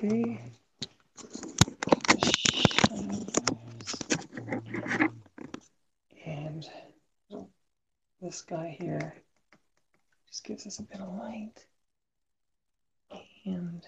Okay. And this guy here just gives us a bit of light. And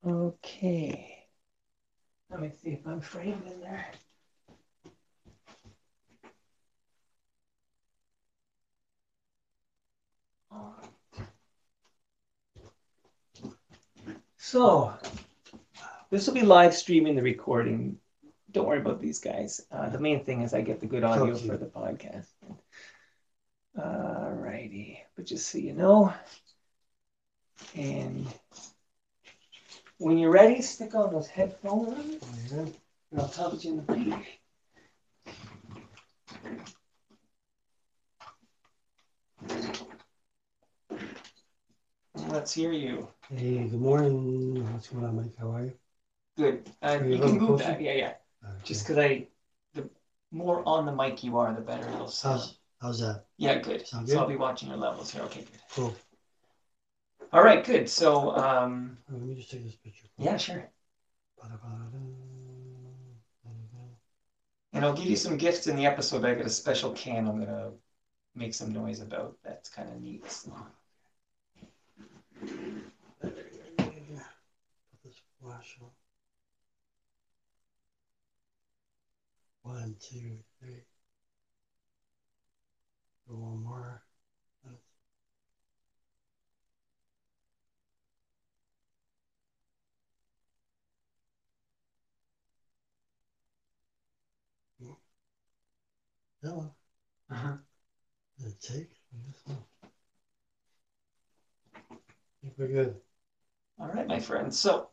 okay. Let me see if I'm framed in there. So, this will be live streaming the recording. Don't worry about these guys. The main thing is I get the good audio for the podcast. Alrighty, but just so you know, and when you're ready, stick on those headphones. And I'll talk to you in the mic. Let's hear you. Hey, good morning. What's going on, Mike? How are you? Good. You can move that. Yeah. Okay. Just because the more on the mic you are, the better it'll sound. How's that? Yeah, good. Sound good? So I'll be watching your levels here. Okay, good. Cool. All right, good. So, let me just take this picture. Yeah, sure. And I'll give you some gifts in the episode. I got a special can I'm gonna make some noise about. That's kind of neat. So. Put this flash on. 1, 2, 3. One more. That one. Take this one. I think we're good. All right, my friend. So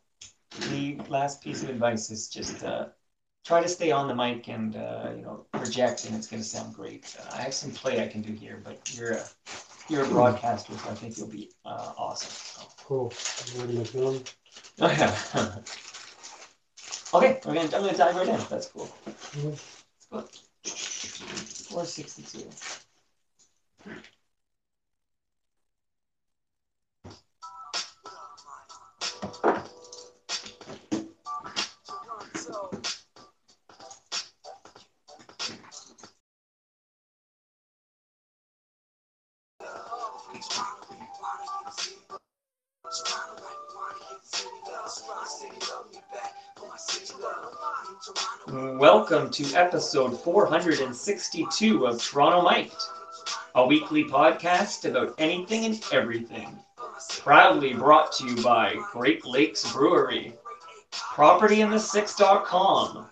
the last piece of advice is just try to stay on the mic and project, and it's going to sound great. I have some play I can do here, but you're a broadcaster, so I think you'll be awesome. So. Cool. You ready to film? Oh yeah. Okay, I'm gonna dive right in. That's cool. Let's go. 462. Welcome to episode 462 of Toronto Mic'd, a weekly podcast about anything and everything. Proudly brought to you by Great Lakes Brewery, PropertyInThe6.com,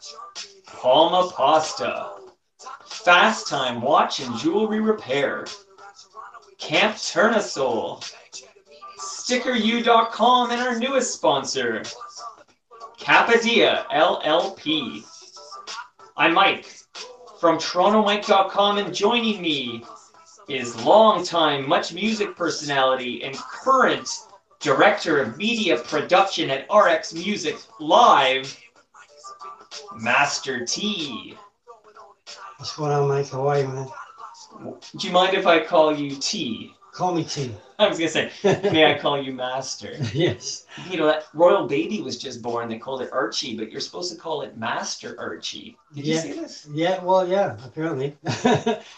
Palma Pasta, Fast Time Watch and Jewelry Repair, Camp Turnasol, StickerU.com, and our newest sponsor, Capadia LLP. I'm Mike from TorontoMike.com, and joining me is longtime Much Music personality and current director of media production at RX Music Live, Master T. What's going on, Mike? How are you, man? Do you mind if I call you T? Call me T. I was going to say, may I call you Master? Yes. You know, that royal baby was just born. They called it Archie, but you're supposed to call it Master Archie. Did you see this? Yeah, well, yeah, apparently.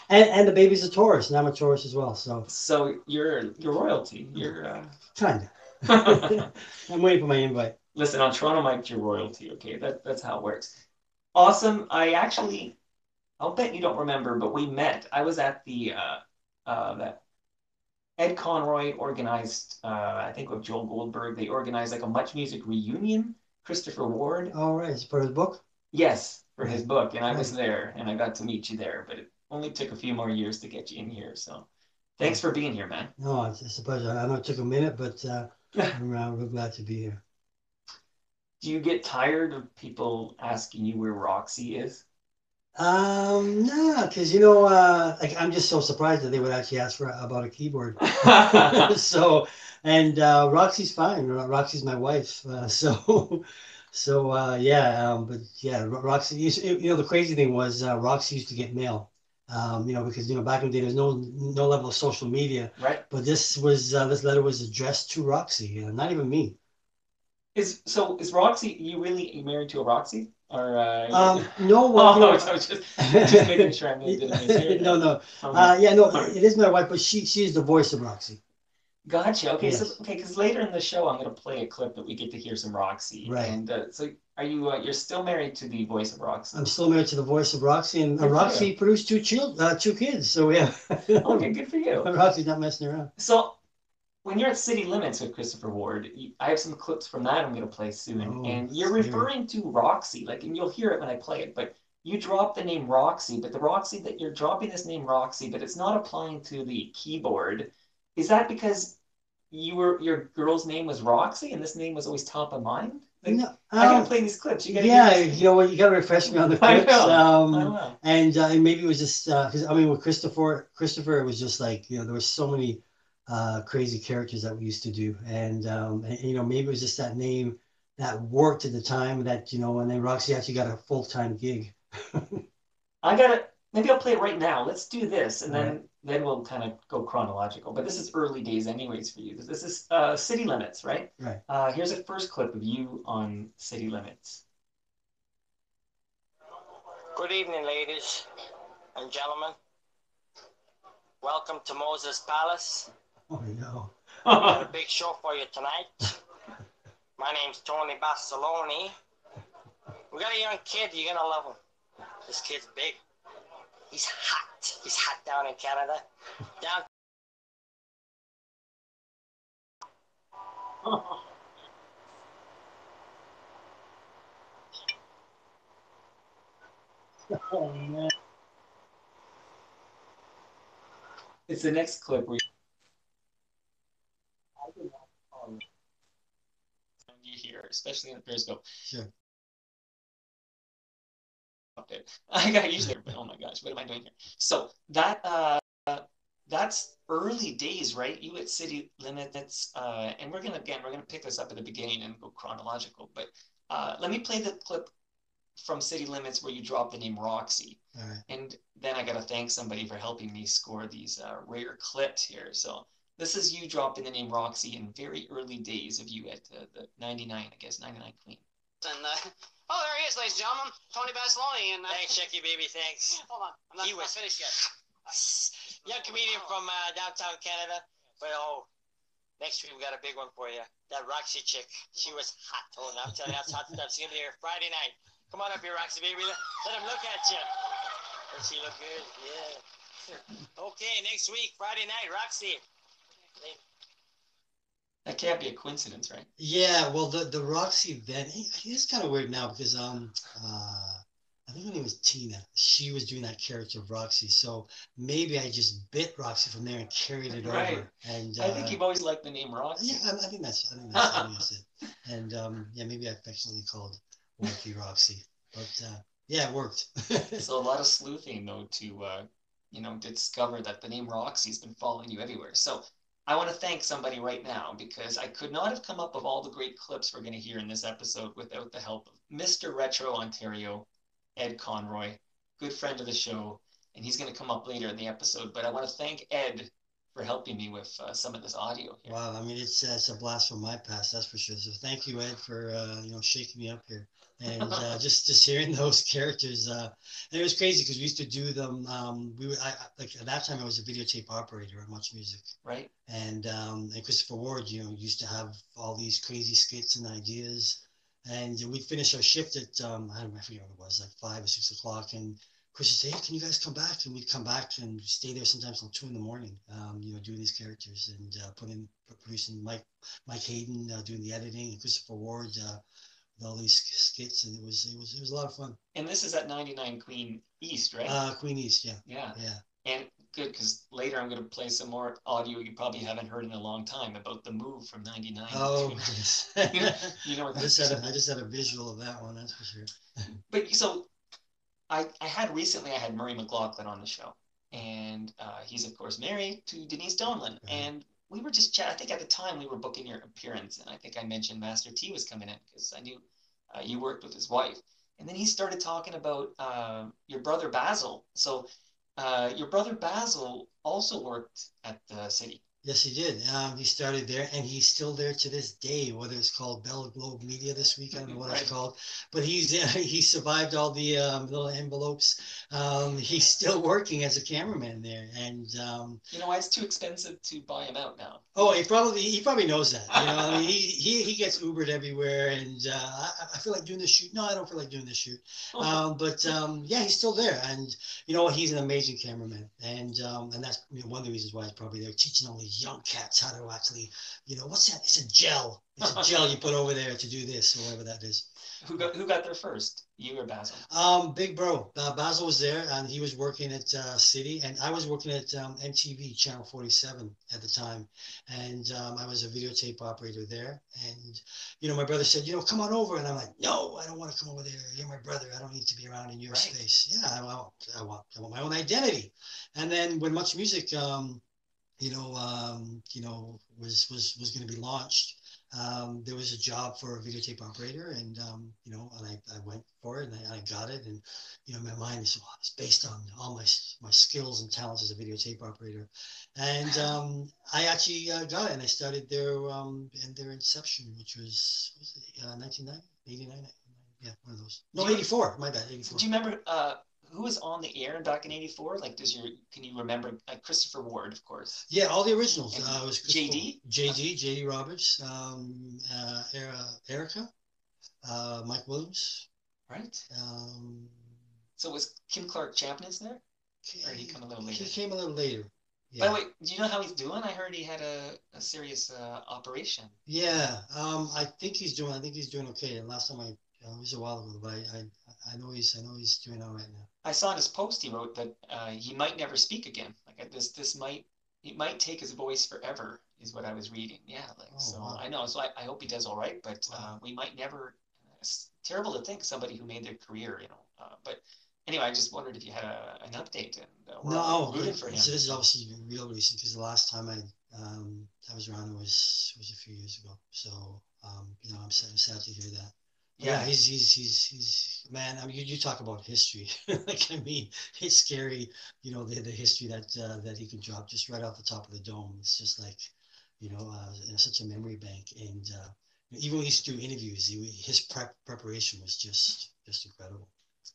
and the baby's a Taurus, and I'm a Taurus as well, so. So you're royalty. You're... Kinda. I'm waiting for my invite. Listen, on Toronto Mike, you're royalty, okay? That's how it works. Awesome. I'll bet you don't remember, but we met. I was at the that Ed Conroy organized, I think with Joel Goldberg, they organized like a Much Music reunion. Christopher Ward. Oh, right. It's for his book? Yes, for his book. And I was there, and I got to meet you there, but it only took a few more years to get you in here. So thanks for being here, man. No, it's a pleasure. I know it took a minute, but I'm real glad to be here. Do you get tired of people asking you where Roxy is? No, because like I'm just so surprised that they would actually ask for about a keyboard. So, and Roxy's fine. Roxy's my wife. Yeah. But yeah, Roxy. The crazy thing was Roxy used to get mail. Because back in the day there's no level of social media. Right. But this letter was addressed to Roxy, not even me. Is Roxy, you married to a Roxy? Or No, well, oh, I was just making sure I didn't mishear no, that. no. Okay. Yeah, no, All right. it is my wife, but she's the voice of Roxy. Gotcha. Yes, Because later in the show, I'm going to play a clip that we get to hear some Roxy. right. And so, are you're still married to the voice of Roxy? I'm still married to the voice of Roxy, and Good for you. Roxy produced two kids. So yeah, Okay, good for you. Roxy's not messing around. So, when you're at City Limits with Christopher Ward, I have some clips from that I'm going to play soon. Oh, And you're scary. referring to Roxy, and you'll hear it when I play it, but you drop the name Roxy, but the Roxy that you're dropping this name Roxy, but it's not applying to the keyboard. Is that because your girl's name was Roxy and this name was always top of mind? No, I gotta play these clips. You gotta hear yeah, this. you know what? You gotta refresh me on the I clips. know. I know. And maybe it was just because I mean, with Christopher, it was just like there were so many crazy characters that we used to do, and maybe it was just that name that worked at the time that and then Roxy actually got a full-time gig. I gotta maybe I'll play it right now. Let's do this, and All right. then we'll kind of go chronological. But this is early days, anyways, for you. This is City Limits, right? Right. Here's a first clip of you on City Limits. Good evening, ladies and gentlemen. Welcome to Moses Palace. Oh no. Got a big show for you tonight. My name's Tony Bassaloni. We got a young kid. You're gonna love him. This kid's big. He's hot. He's hot down in Canada. Down. Oh man. It's the next clip where you hear, especially in the Periscope. Sure. I got used to it, but oh my gosh, what am I doing here? So that's early days, right? You at City Limits, and we're gonna pick this up at the beginning and go chronological. But let me play the clip from City Limits where you drop the name Roxy, All right. and then I gotta thank somebody for helping me score these rare clips here. So this is you dropping the name Roxy in very early days of you at the 99, I guess 99 Queen. And oh, there he is, ladies and gentlemen, Tony Bassaloni. And Thanks, Shecky, baby. Thanks. hold on, I'm not finished yet. Young comedian from downtown Canada. But next week we got a big one for you. That Roxy chick. She was hot. Oh, I'm telling you, that's hot stuff. She's gonna be here Friday night. Come on up here, Roxy, baby. Let him look at you. Does she look good? Yeah. Okay, next week, Friday night, Roxy. That can't be a coincidence, right? Yeah, well, the Roxy then it's kind of weird now because I think her name was Tina. She was doing that character of Roxy, so maybe I just bit Roxy from there and carried it Right. over. And I think you've always liked the name Roxy. yeah, I think that's it. And yeah, maybe I affectionately called Wonky Roxy, but yeah, it worked. So a lot of sleuthing though to discover that the name Roxy's been following you everywhere. So I want to thank somebody right now because I could not have come up with all the great clips we're going to hear in this episode without the help of Mr. Retro Ontario, Ed Conroy, good friend of the show, and he's going to come up later in the episode. But I want to thank Ed for helping me with some of this audio here. Wow, I mean it's a blast from my past, that's for sure. So thank you, Ed, for shaking me up here. And just hearing those characters, and it was crazy because we used to do them. Like at that time I was a videotape operator at Much Music, right? And Christopher Ward, used to have all these crazy skits and ideas, and we'd finish our shift at I don't know, I forget what it was, like 5 or 6 o'clock, and Chris would say, "Hey, can you guys come back?" And we'd come back and stay there sometimes till 2 in the morning, doing these characters and producing Mike Hayden doing the editing, and Christopher Ward with all these skits, and it was a lot of fun. And this is at 99 Queen East, right? Queen East, yeah. Yeah. Yeah. And good, because later I'm going to play some more audio you probably haven't heard in a long time about the move from 99. Oh, yes. You know what I just had a visual of that one, that's for sure. But so I had recently, I had Murray McLaughlin on the show, and he's of course married to Denise Donlin, and we were just chatting. I think at the time we were booking your appearance, and I think I mentioned Master T was coming in because I knew you worked with his wife, and then he started talking about your brother Basil. So your brother Basil also worked at the city. Yes, he did. He started there, and he's still there to this day. Whether it's called Bell Globe Media this week, I don't know what it's called, but he survived all the little envelopes. He's still working as a cameraman there, and you know why it's too expensive to buy him out now? Oh, he probably knows that. You know, I mean, he gets Ubered everywhere, and I feel like doing this shoot. No, I don't feel like doing this shoot. But yeah, he's still there, and you know what? He's an amazing cameraman, and that's one of the reasons why he's probably there, teaching all these young cats how to actually, you know, what's that? It's a gel. It's a gel you put over there to do this, or whatever that is. Who got there first, you or Basil? Big bro. Basil was there, and he was working at City, and I was working at MTV Channel 47 at the time, and I was a videotape operator there. And you know, my brother said, you know, come on over, and I'm like, no, I don't want to come over there. You're my brother. I don't need to be around in your space. Yeah, I want my own identity. And then when Much Music, was going to be launched. There was a job for a videotape operator, and and I went for it, and I got it, and you know, my mind is based on all my skills and talents as a videotape operator, and I actually got it, and I started there in their inception, which was 1990, 89, yeah, one of those. No, 84. My bad, 84. Do you remember who was on the air back in '84? Like, can you remember? Christopher Ward, of course. Yeah, all the originals. It was JD Roberts, Erica, Mike Williams. Right. So was Kim Clark Champness there? Or did he come a little later? He came a little later. Yeah. By the way, do you know how he's doing? I heard he had a serious operation. Yeah, I think he's doing okay. And last time it was a while ago, but I know he's doing all right now. I saw in his post he wrote that he might never speak again. Like it might take his voice forever, is what I was reading. Yeah, wow. I know. So I hope he does all right, but we might never. It's terrible to think somebody who made their career, you know. But anyway, I just wondered if you had an update, and we're rooting for him. So this is obviously real recent, because the last time I was around was a few years ago. So you know, I'm sad to hear that. Yeah, he's man. I mean, you talk about history. Like, I mean, it's scary. You know, the history that he can drop just right off the top of the dome. It's just like, you know, such a memory bank. And even when he used to do interviews, his preparation was just incredible.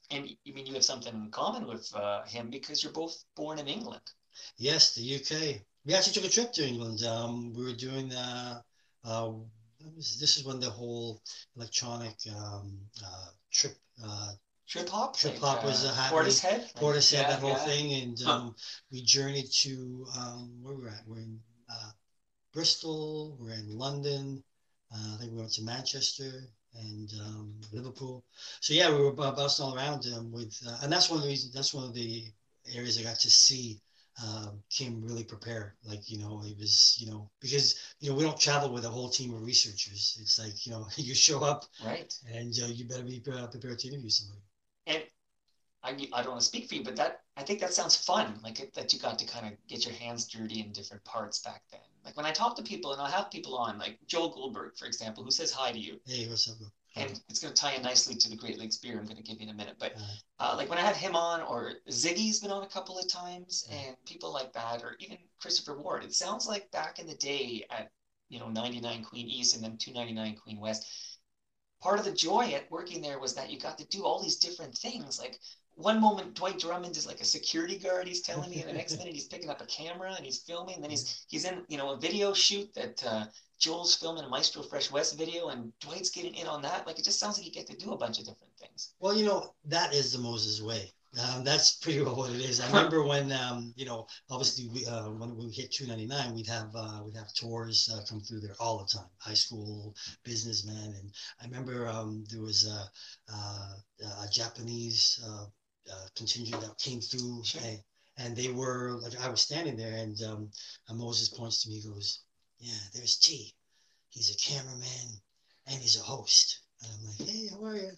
And you mean you have something in common with him, because you're both born in England? Yes, the UK. We actually took a trip to England. We were doing this is when the whole electronic trip hop was happening. Portishead, that whole thing, and we journeyed to where we're at. We're in Bristol. We're in London. I think we went to Manchester and Liverpool. So yeah, we were bouncing all around and that's one of the reasons. That's one of the areas I got to see Kim really prepare. Like, you know, it was, you know, because, you know, we don't travel with a whole team of researchers. It's like, you know, you show up, right, and you better be prepared to interview somebody. And I don't want to speak for you, but I think that sounds fun. Like that you got to kind of get your hands dirty in different parts back then. Like when I talk to people, and I'll have people on, like Joel Goldberg, for example, who says hi to you. Hey, what's up? And it's going to tie in nicely to the Great Lakes beer I'm going to give you in a minute. But like when I have him on, or Ziggy's been on a couple of times, and people like that, or even Christopher Ward, it sounds like back in the day at, you know, 99 Queen East and then 299 Queen West, part of the joy at working there was that you got to do all these different things. Like one moment Dwight Drummond is like a security guard, he's telling me, and the next minute he's picking up a camera and he's filming, and then he's in, you know, a video shoot that Joel's filming a Maestro Fresh West video, and Dwight's getting in on that. Like, it just sounds like you get to do a bunch of different things. Well, you know, that is the Moses way. That's pretty well what it is. I remember when, you know, obviously when we hit 299, we'd have tours come through there all the time. High school, businessmen, and I remember there was a Japanese contingent that came through, sure. and they were like, I was standing there, and Moses points to me, goes, "Yeah, there's T. He's a cameraman and he's a host." And I'm like, hey, how are you?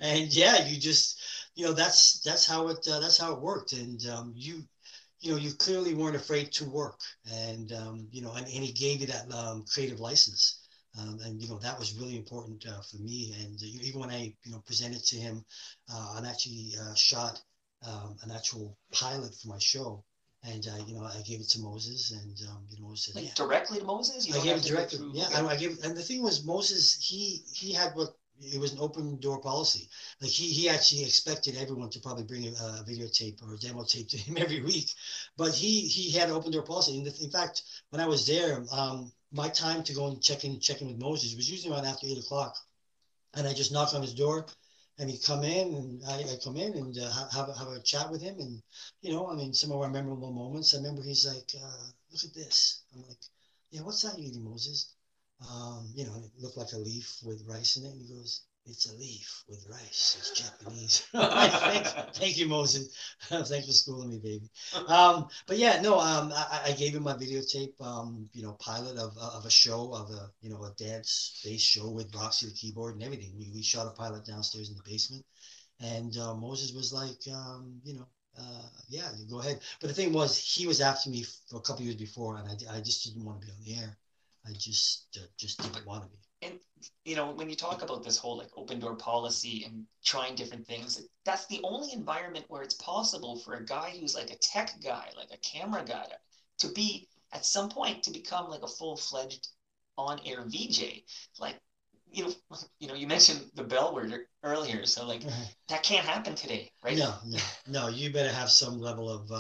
And yeah, you just, that's how it worked. And you clearly weren't afraid to work, and and he gave you that creative license. And that was really important for me. And even when I presented to him, and actually shot an actual pilot for my show, and I gave it to Moses, and said, Like yeah. directly to Moses? You I don't gave have it to go directly. through. Yeah, Okay. I gave, and the thing was, Moses, he had what it was an open door policy. Like he actually expected everyone to probably bring a videotape or a demo tape to him every week, but he had an open door policy. And in fact, when I was there, my time to go and check in with Moses was usually around after 8 o'clock, and I just knock on his door, and he'd come in, and I come in and have a chat with him, and I mean, some of our memorable moments. I remember he's like, "Look at this." I'm like, "Yeah, what's that you eating, Moses?" It looked like a leaf with rice in it, and he goes, "It's a leaf with rice. It's Japanese." I'm like, thank you, Moses. Thanks for schooling me, baby. But yeah, no, I gave him my videotape, pilot of a show of a dance space show with Roxy the keyboard and everything. We shot a pilot downstairs in the basement, and Moses was like, yeah, you go ahead. But the thing was, he was after me for a couple of years before, and I just didn't want to be on the air. I just didn't want to be. And when you talk about this whole like open door policy and trying different things, that's the only environment where it's possible for a guy who's like a tech guy, like a camera guy, to be at some point to become like a full-fledged on-air VJ. Like, you mentioned the bell word earlier, so like that can't happen today, right? No. You better have some level of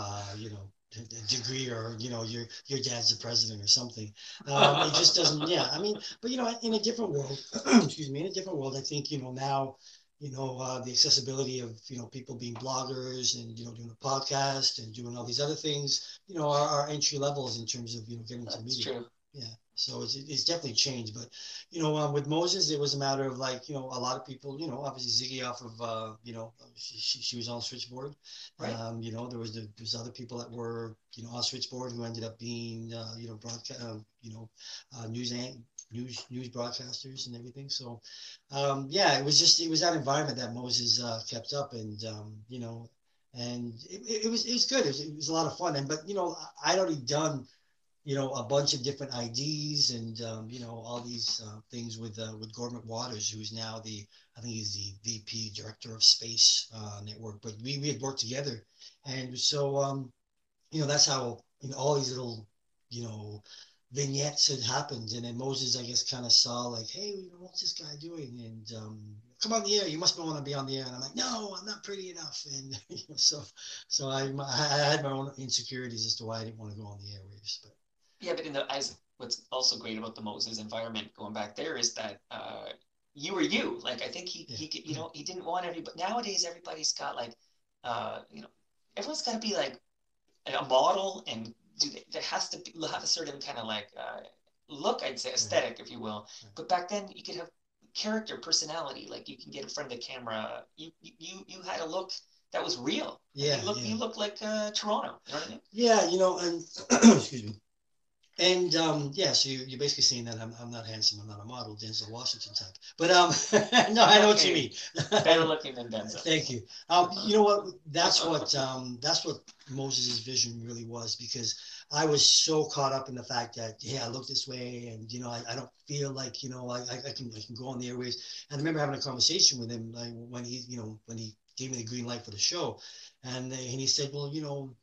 degree, or your dad's the president or something. It just doesn't. Yeah, I mean, but in a different world, excuse me, in a different world, I think now, the accessibility of people being bloggers and doing a podcast and doing all these other things, are entry levels in terms of getting to That's media. true. Yeah, so it's definitely changed. But with Moses, it was a matter of like a lot of people, obviously Ziggy off of she was on Switchboard. Right. There's other people that were on Switchboard who ended up being broadcast news broadcasters and everything. So yeah, it was that environment that Moses kept up, and and it was good. It was a lot of fun. And but I'd already done a bunch of different IDs, and all these things with Gordon McWaters, who's now I think he's the VP Director of Space Network. But we had worked together, and so that's how all these little vignettes had happened. And then Moses, I guess, kind of saw like, hey, what's this guy doing? And come on the air. You must want to be on the air. And I'm like, no, I'm not pretty enough. And so I had my own insecurities as to why I didn't want to go on the airwaves. But yeah, but as what's also great about the Moses environment going back there is that you were you. Like I think he he didn't want everybody. Nowadays everybody's got like everyone's got to be like a model, and there has to have a certain kind of like look, I'd say aesthetic, if you will. But back then you could have character, personality. Like you can get in front of the camera. You had a look that was real. Yeah, you look like Toronto. You know what I mean? Yeah, and excuse me. And yeah, so you're basically saying that I'm not handsome, I'm not a model, Denzel Washington type. But no, I know what you mean. Better looking than Denzel. Thank you. You know what? That's what Moses' vision really was, because I was so caught up in the fact that I look this way, and I don't feel like I can go on the airwaves. And I remember having a conversation with him like, when he gave me the green light for the show, and he said, well,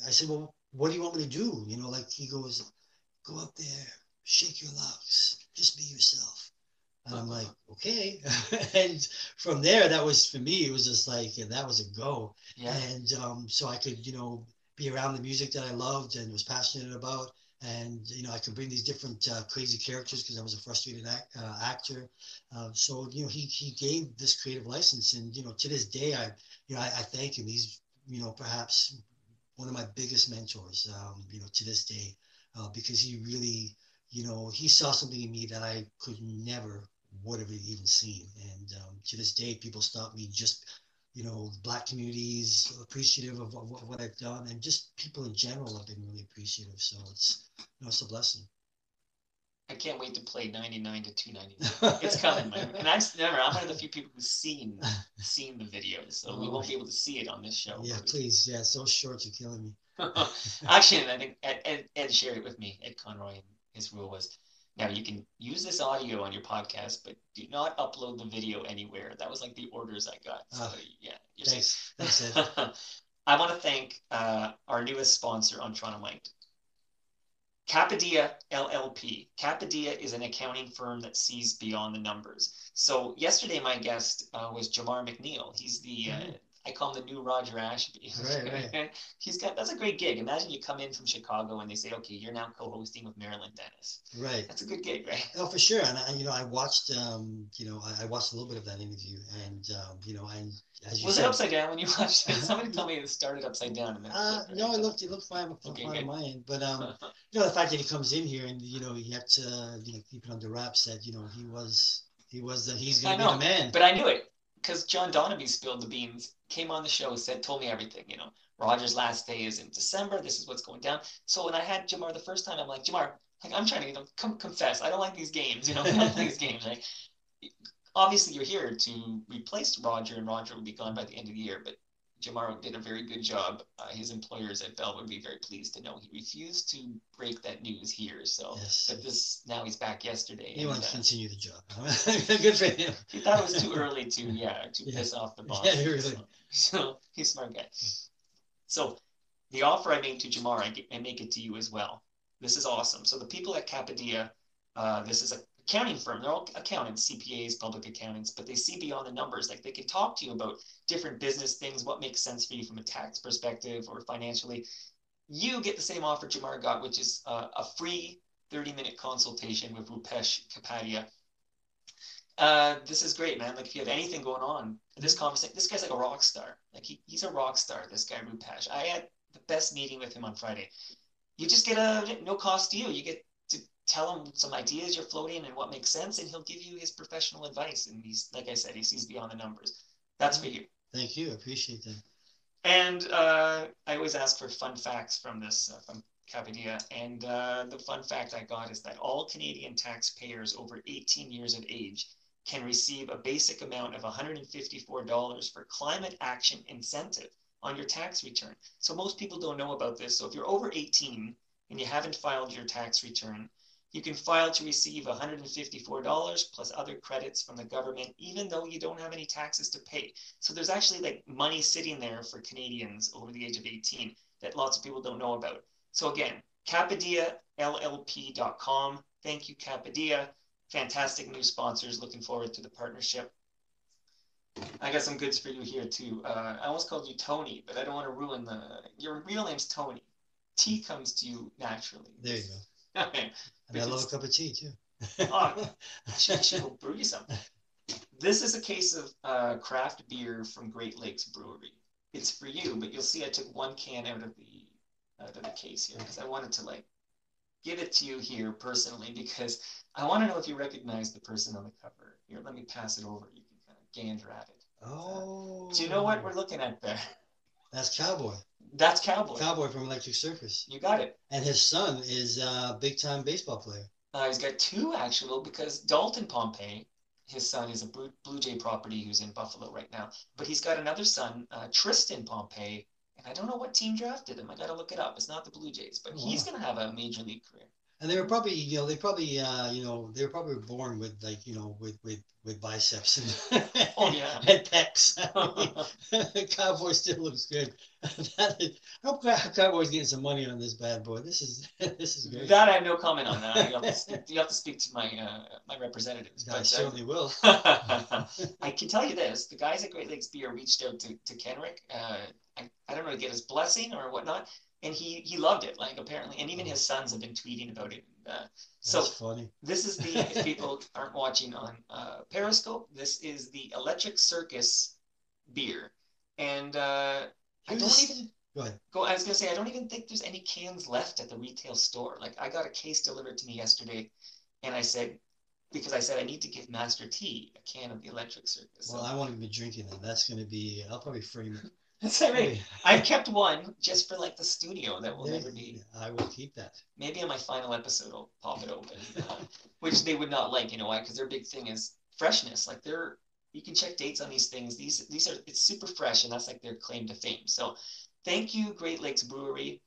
I said, well, what do you want me to do? Like he goes, go up there, shake your locks, just be yourself. And I'm like, okay. And from there, that was, for me, it was just like, that was a go. Yeah. And so I could, be around the music that I loved and was passionate about. And, I could bring these different crazy characters because I was a frustrated actor. So, he gave this creative license. And, to this day, I thank him. He's, perhaps one of my biggest mentors, to this day, because he really, he saw something in me that I could never would have even seen. And to this day, people stop me, just, Black communities appreciative of what I've done, and just people in general have been really appreciative. So it's, it's a blessing. I can't wait to play 99 to 299. It's coming, man. And I'm one of the few people who's seen the videos, so we won't be able to see it on this show. Yeah, please. Yeah, so short, you're killing me. Actually, and I think Ed shared it with me, Ed Conroy, and his rule was, now you can use this audio on your podcast, but do not upload the video anywhere. That was like the orders I got. So yeah, you're Thanks. safe. Thanks, Ed. I want to thank our newest sponsor on Toronto Mike, Capadia LLP. Capadia is an accounting firm that sees beyond the numbers. So yesterday, my guest was Jamar McNeil. He's the I call him the new Roger Ashby. Right. That's a great gig. Imagine you come in from Chicago and they say, okay, you're now co-hosting with Marilyn Dennis. Right. That's a good gig, right? Oh, for sure. And I watched, I watched a little bit of that interview, and and as you was said, it upside down when you watched it? Somebody told me it started upside down. And then no, it looked fine, on my end. But the fact that he comes in here and you have to keep it under wraps that he's going to be the man. But I knew it because John Donaby spilled the beans, came on the show, told me everything. Roger's last day is in December. This is what's going down. So when I had Jamar the first time, I'm like, Jamar, I'm trying to get him confess. I don't like these games. We don't play these games, right? Obviously, you're here to replace Roger, and Roger will be gone by the end of the year. But Jamar did a very good job. His employers at Bell would be very pleased to know he refused to break that news here. So, yes. But now he's back yesterday. He wants to continue the job. Good for him. He thought it was too early to piss off the boss. Yeah, really. So he's a smart guy. So the offer I made to Jamar, I make it to you as well. This is awesome. So the people at Capadia, this is a accounting firm. They're all accountants, CPAs, public accountants, but they see beyond the numbers. Like they can talk to you about different business things, what makes sense for you from a tax perspective or financially. You get the same offer Jamar got, which is a free 30-minute consultation with Rupesh Kapadia. This is great, man. Like if you have anything going on, this conversation, this guy's like a rock star. Like he's a rock star, this guy Rupesh. I had the best meeting with him on Friday. You just get no cost to you. You get to tell him some ideas you're floating and what makes sense, and he'll give you his professional advice. And he's, like I said, he sees beyond the numbers. That's for you. Thank you. I appreciate that. And I always ask for fun facts from this, from Capadia. And the fun fact I got is that all Canadian taxpayers over 18 years of age can receive a basic amount of $154 for climate action incentive on your tax return. So most people don't know about this. So if you're over 18 and you haven't filed your tax return, you can file to receive $154 plus other credits from the government, even though you don't have any taxes to pay. So there's actually like money sitting there for Canadians over the age of 18 that lots of people don't know about. So again, CapadiaLLP.com. Thank you, Capadia. Fantastic new sponsors. Looking forward to the partnership. I got some goods for you here too. I almost called you Tony, but I don't want to ruin your real name's Tony. Tea comes to you naturally. There you go. Okay. And I love a cup of tea too. I should go brew you some. This is a case of craft beer from Great Lakes Brewery. It's for you, but you'll see I took one can out of the case here because I wanted to give it to you here personally because I want to know if you recognize the person on the cover. Here, let me pass it over. You can kind of gander at it. Oh. Do you know what we're looking at there? That's Cowboy. That's Cowboy. Cowboy from Electric Circus. You got it. And his son is a big-time baseball player. He's got two, actually, because Dalton Pompey, his son, is a Blue Jay property who's in Buffalo right now. But he's got another son, Tristan Pompey, and I don't know what team drafted him. I got to look it up. It's not the Blue Jays, but he's going to have a major league career. And they were probably, they were probably born with with biceps and, and pecs. Cowboy still looks good. I hope Cowboy's getting some money on this bad boy. This is great. That I have no comment on that. You have to speak to my my representatives. I certainly will. I can tell you this: the guys at Great Lakes Beer reached out to Kenrick. I don't know to get his blessing or whatnot. And he loved it, apparently, and even his sons have been tweeting about it. So that's funny. This is if people aren't watching on Periscope, this is the Electric Circus beer, and I don't even go. I was gonna say I don't even think there's any cans left at the retail store. I got a case delivered to me yesterday, and I said I need to give Master T a can of the Electric Circus. Well, I won't even be drinking them. That's gonna be. I'll probably frame it. That's all right. I've kept one just for like the studio that will never be. I will keep that. Maybe on my final episode I'll pop it open, which they would not like. You know why? Because their big thing is freshness. Like you can check dates on these things. These are, it's super fresh, and that's like their claim to fame. So thank you, Great Lakes Brewery.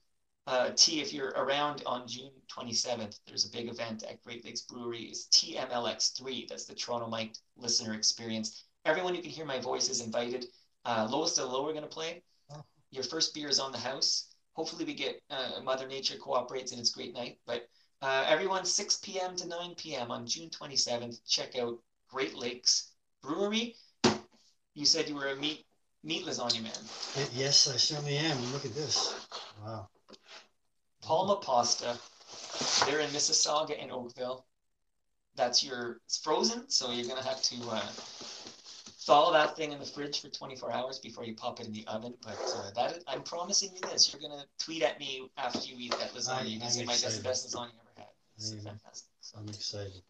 T, if you're around on June 27th, there's a big event at Great Lakes Brewery. It's TMLX3. That's the Toronto Mike Listener Experience. Everyone who can hear my voice is invited. Lowest of the Low we're going to play. Your first beer is on the house. Hopefully we get Mother Nature cooperates and it's a great night. But everyone, 6 p.m. to 9 p.m. on June 27th, check out Great Lakes Brewery. You said you were a meat lasagna man. Yes, I certainly am. Look at this. Wow. Palma Pasta. They're in Mississauga and Oakville. It's frozen, so you're going to have to thaw that thing in the fridge for 24 hours before you pop it in the oven. But I'm promising you this. You're going to tweet at me after you eat that lasagna. You can say, Mike, that's the best lasagna you ever had. It's fantastic. So, I'm excited.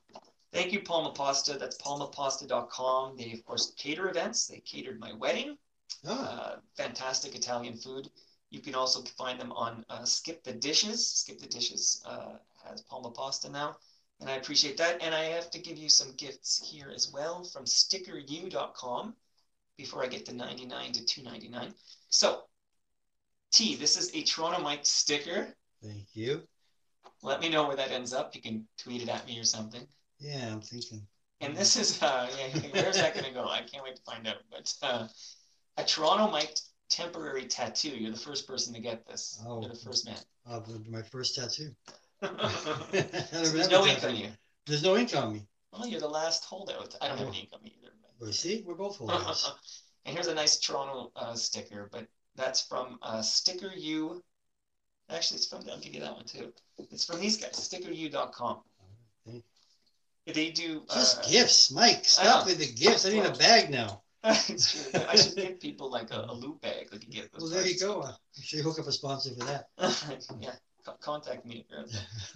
thank you, Palma Pasta. That's palmapasta.com. They, of course, cater events. They catered my wedding. Fantastic Italian food. You can also find them on Skip the Dishes. Skip the Dishes has Palma Pasta now. And I appreciate that. And I have to give you some gifts here as well from stickeru.com before I get to 99 to 299. So, T, this is a Toronto Mike sticker. Thank you. Let me know where that ends up. You can tweet it at me or something. Yeah, I'm thinking. And this is, where's that going to go? I can't wait to find out. But a Toronto Mike temporary tattoo. You're the first person to get this. Oh. You're the first man. My first tattoo. There's no ink on you. There's no ink on me. Oh, you're the last holdout. I don't have any ink on me either. But see, we're both holdouts. And here's a nice Toronto sticker, but that's from Sticker U. Actually, it's from, I'll give you that one too. It's from these guys, stickeru.com. They do just gifts, Mike. Stop with the gifts. I need a bag now. It's true. I should give people like a loot bag that can get those. Well, there you go. You should hook up a sponsor for that. Yeah, contact me.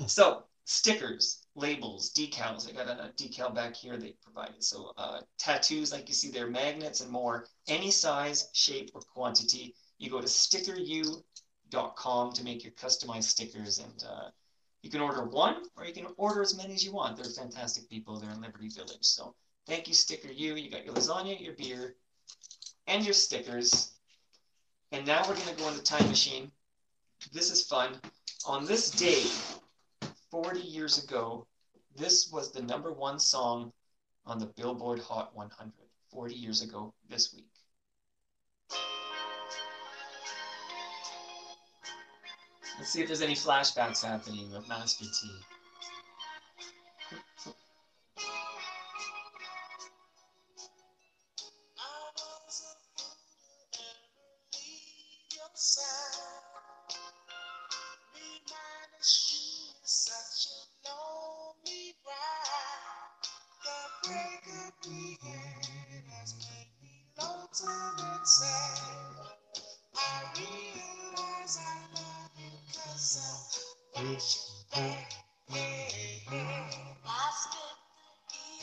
So stickers, labels, decals. I got a decal back here they provided. So tattoos, like you see there, magnets and more. Any size, shape, or quantity. You go to stickeru.com to make your customized stickers, and you can order one or you can order as many as you want. They're fantastic people. They're in Liberty Village. So thank you, Sticker U. You got your lasagna, your beer, and your stickers. And now we're going to go in the time machine. This is fun. On this day, 40 years ago, this was the #1 song on the Billboard Hot 100. 40 years ago this week. Let's see if there's any flashbacks happening with Master T.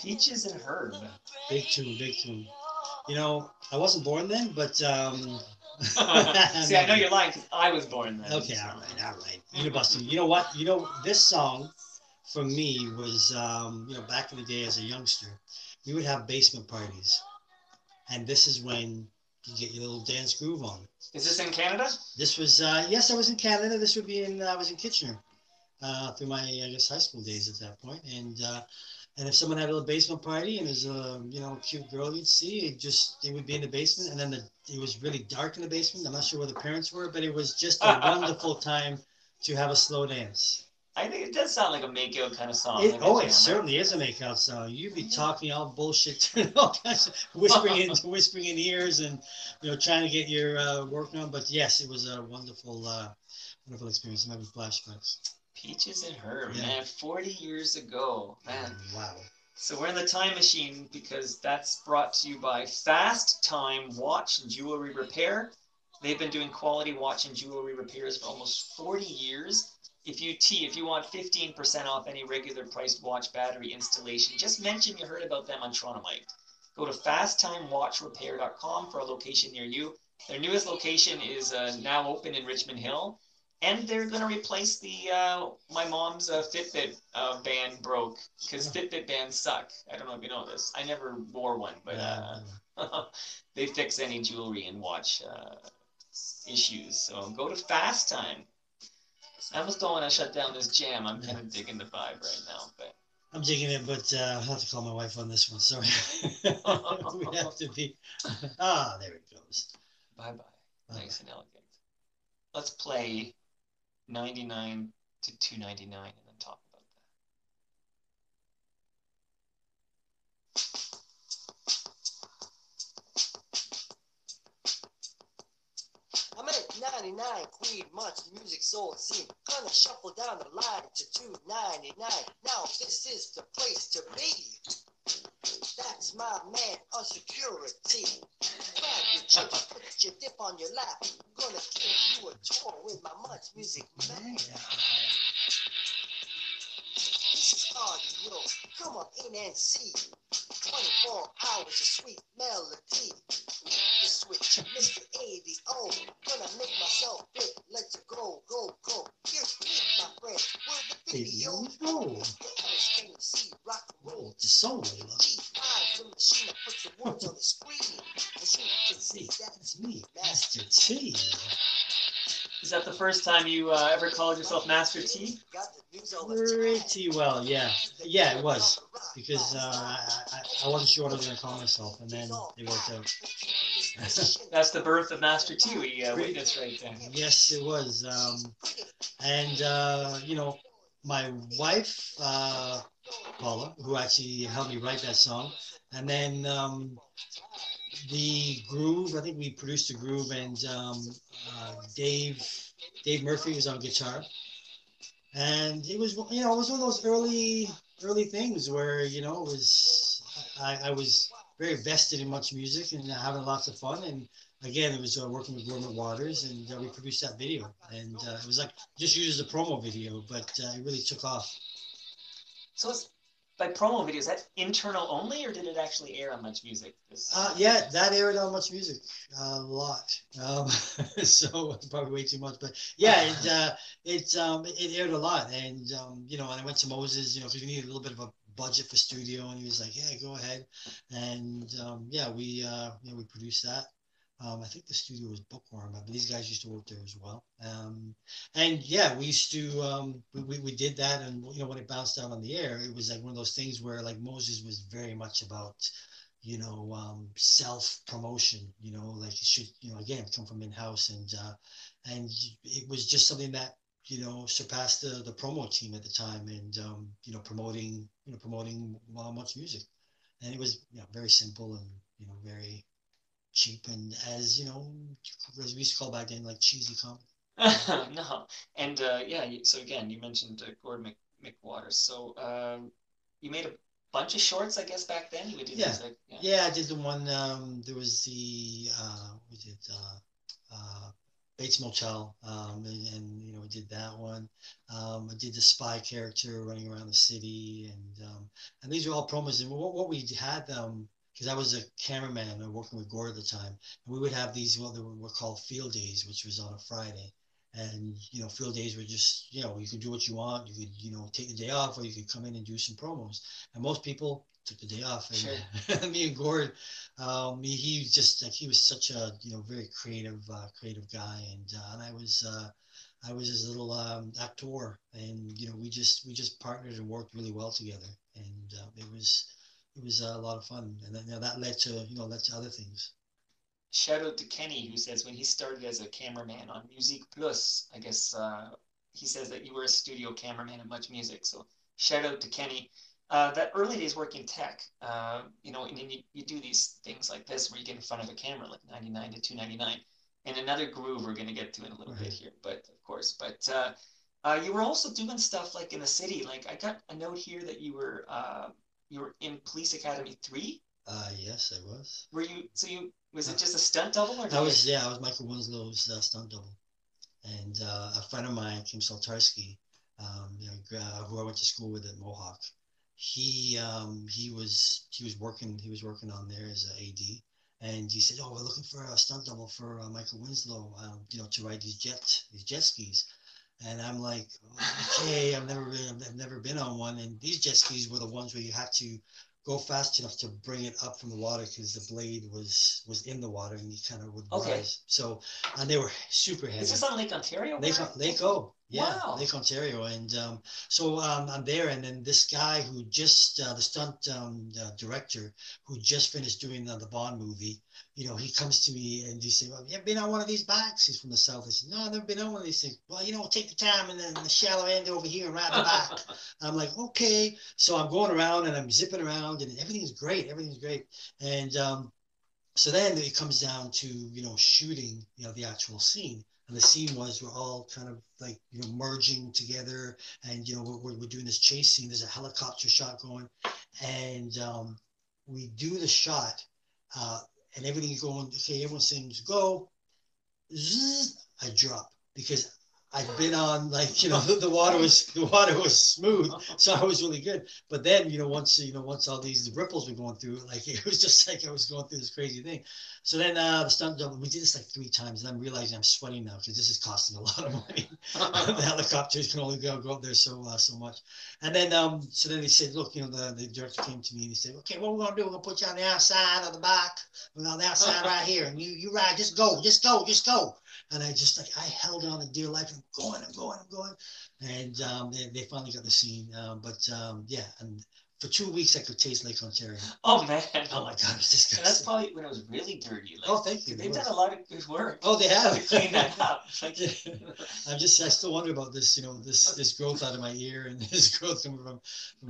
Peaches and Herb. Big tune, big tune. You know, I wasn't born then, but See, I know you're lying because I was born then. Okay, all right. You're busting. You know what? You know, this song for me was, back in the day as a youngster, we would have basement parties, and this is when you get your little dance groove on. Is this in Canada? This was, yes, I was in Canada. This would be I was in Kitchener through my, high school days at that point, and if someone had a little basement party and there's a cute girl you'd see, it would be in the basement, and then it was really dark in the basement. I'm not sure where the parents were, but it was just a wonderful time to have a slow dance. I think it does sound like a make-out kind of song. It certainly is a make-out song. You'd be talking all bullshit, all kinds of whispering in ears, and trying to get your work on. But yes, it was a wonderful experience. I'm having flashbacks. Peaches and Herb, man, 40 years ago, man. Wow. So we're in the time machine because that's brought to you by Fast Time Watch and Jewelry Repair. They've been doing quality watch and jewelry repairs for almost 40 years. If you want 15% off any regular priced watch battery installation, just mention you heard about them on Toronto Mike. Go to fasttimewatchrepair.com for a location near you. Their newest location is now open in Richmond Hill, and they're going to replace the my mom's Fitbit band broke because Fitbit bands suck. I don't know if you know this. I never wore one, but they fix any jewelry and watch issues. So go to Fast Time. I almost don't want to shut down this jam. I'm kind of digging the vibe right now, but I'm digging it, but I'll have to call my wife on this one. Sorry. We have to be. There it goes. bye. Nice and elegant. Let's play 99 to 299 and then talk about I'm at 99 Queen, much music soul scene. Gonna shuffle down the line to 299. Now this is the place to be. That's my man on security. Grab your chip, put your dip on your lap. Gonna give you a tour with my much music man. This is audio. Come on in and see. 24 hours of sweet melody. The switch, Mr. 80. Oh, gonna make myself big. Let's go. Here's me, my friend. Where the video go? The MSNC rock and roll. The soul. G5, the machine that puts the words on the screen. As you can see, that's me, Master T. Is that the first time you ever called yourself Master T? Pretty well, yeah. Yeah, it was. Because I wasn't sure what I was going to call myself, and then it worked out. That's the birth of Master T. We witnessed right there. Yes, it was. You know, my wife, Paula, who actually helped me write that song, and then the groove, I think we produced the groove, and Dave Murphy was on guitar. And it was, you know, it was one of those early things where, you know, it was, I was very vested in much music and having lots of fun. And again, it was working with Gorman Waters, and we produced that video. And it was like just used as a promo video, but it really took off. So it's by promo video, is that internal only, or did it actually air on Much Music? Yeah, that aired on Much Music a lot. So it's probably way too much, but yeah, it aired a lot. And you know, and I went to Moses, you know, because we needed a little bit of a budget for studio, and he was like, "Yeah, go ahead." And yeah, we you know, we produced that. I think the studio was Bookworm, but these guys used to work there as well. And yeah, we used to we did that, and you know, when it bounced out on the air, it was like one of those things where like Moses was very much about, you know, self promotion. You know, like it should, you know, again, come from in house, and it was just something that, you know, surpassed the promo team at the time, and you know, promoting Much Music, and it was, you know, very simple and, you know, very cheap, and as you know, as we used to call back then, like cheesy comedy. No, and yeah. So again, you mentioned Gordon McWaters. So you made a bunch of shorts, I guess, back then. You would do things like I did the one. There was the we did Bates Motel, and you know, we did that one. I did the spy character running around the city, and these were all promos. And what we had because I was a cameraman working with Gore at the time, and we would have these what were called field days, which was on a Friday. And you know, field days were just, you know, you could do what you want. You could, you know, take the day off, or you could come in and do some promos. And most people took the day off. And sure. Me and Gord, he just like, he was such a, you know, very creative guy, and I was his little actor, and you know, we just partnered and worked really well together, and it was a lot of fun, and then, you know, that led to other things. Shout out to Kenny, who says when he started as a cameraman on Music Plus, I guess he says that you were a studio cameraman at Much Music. So shout out to Kenny. That early days work in tech, you know, and then you do these things like this where you get in front of a camera, like 99 to 299, and another groove we're going to get to in a little bit here, but of course. But you were also doing stuff like in the city. Like I got a note here that you were in Police Academy 3. Yes, I was. Were you? So you was it just a stunt double, or I was Michael Winslow's stunt double, and a friend of mine, Kim Saltarsky, you know, who I went to school with at Mohawk. He was working on there as an AD, And he said, "Oh, we're looking for a stunt double for Michael Winslow, to ride these jet skis." And I'm like, okay, I've never been on one. And these jet skis were the ones where you had to go fast enough to bring it up from the water because the blade was in the water and you kind of would Okay. rise. So, and they were super heavy. Is this on Lake Ontario? Lake O, yeah, Wow. Lake Ontario, and so I'm there, and then this guy who just the stunt director who just finished doing the Bond movie, he comes to me and he said, "Well, you ever been on one of these bikes?" He's from the south. I said, "No, I've never been on one of these things." "Well, take the time and then the shallow end over here and ride the bike." I'm like, "Okay." So I'm going around and I'm zipping around, and everything's great. Everything's great, and so then it comes down to shooting the actual scene, and the scene was we're all kind of like merging together, and we're doing this chase scene. There's a helicopter shot going, and we do the shot, and everything's going okay. Everyone sings go. Zzz, I drop because I'd been on the water was smooth, so I was really good. But then once all these ripples were going through, like it was just like I was going through this crazy thing. So then the stunt double, we did this like 3 times, and I'm realizing I'm sweating now because this is costing a lot of money. The helicopters can only go up there so much. And then so then they said, look, the director came to me and he said, okay, what we're gonna do? We're gonna put you on the outside of the back, on the outside right here, and you ride, just go. And I held on to dear life. I'm going. And they finally got the scene. Yeah, and for 2 weeks I could taste Lake Ontario. Oh man! Oh my God, it's disgusting. And that's probably when it was really dirty. Like, oh, thank you. They've done a lot of good work. Oh, they have to clean that up. Like, I still wonder about this. This growth out of my ear and this growth coming from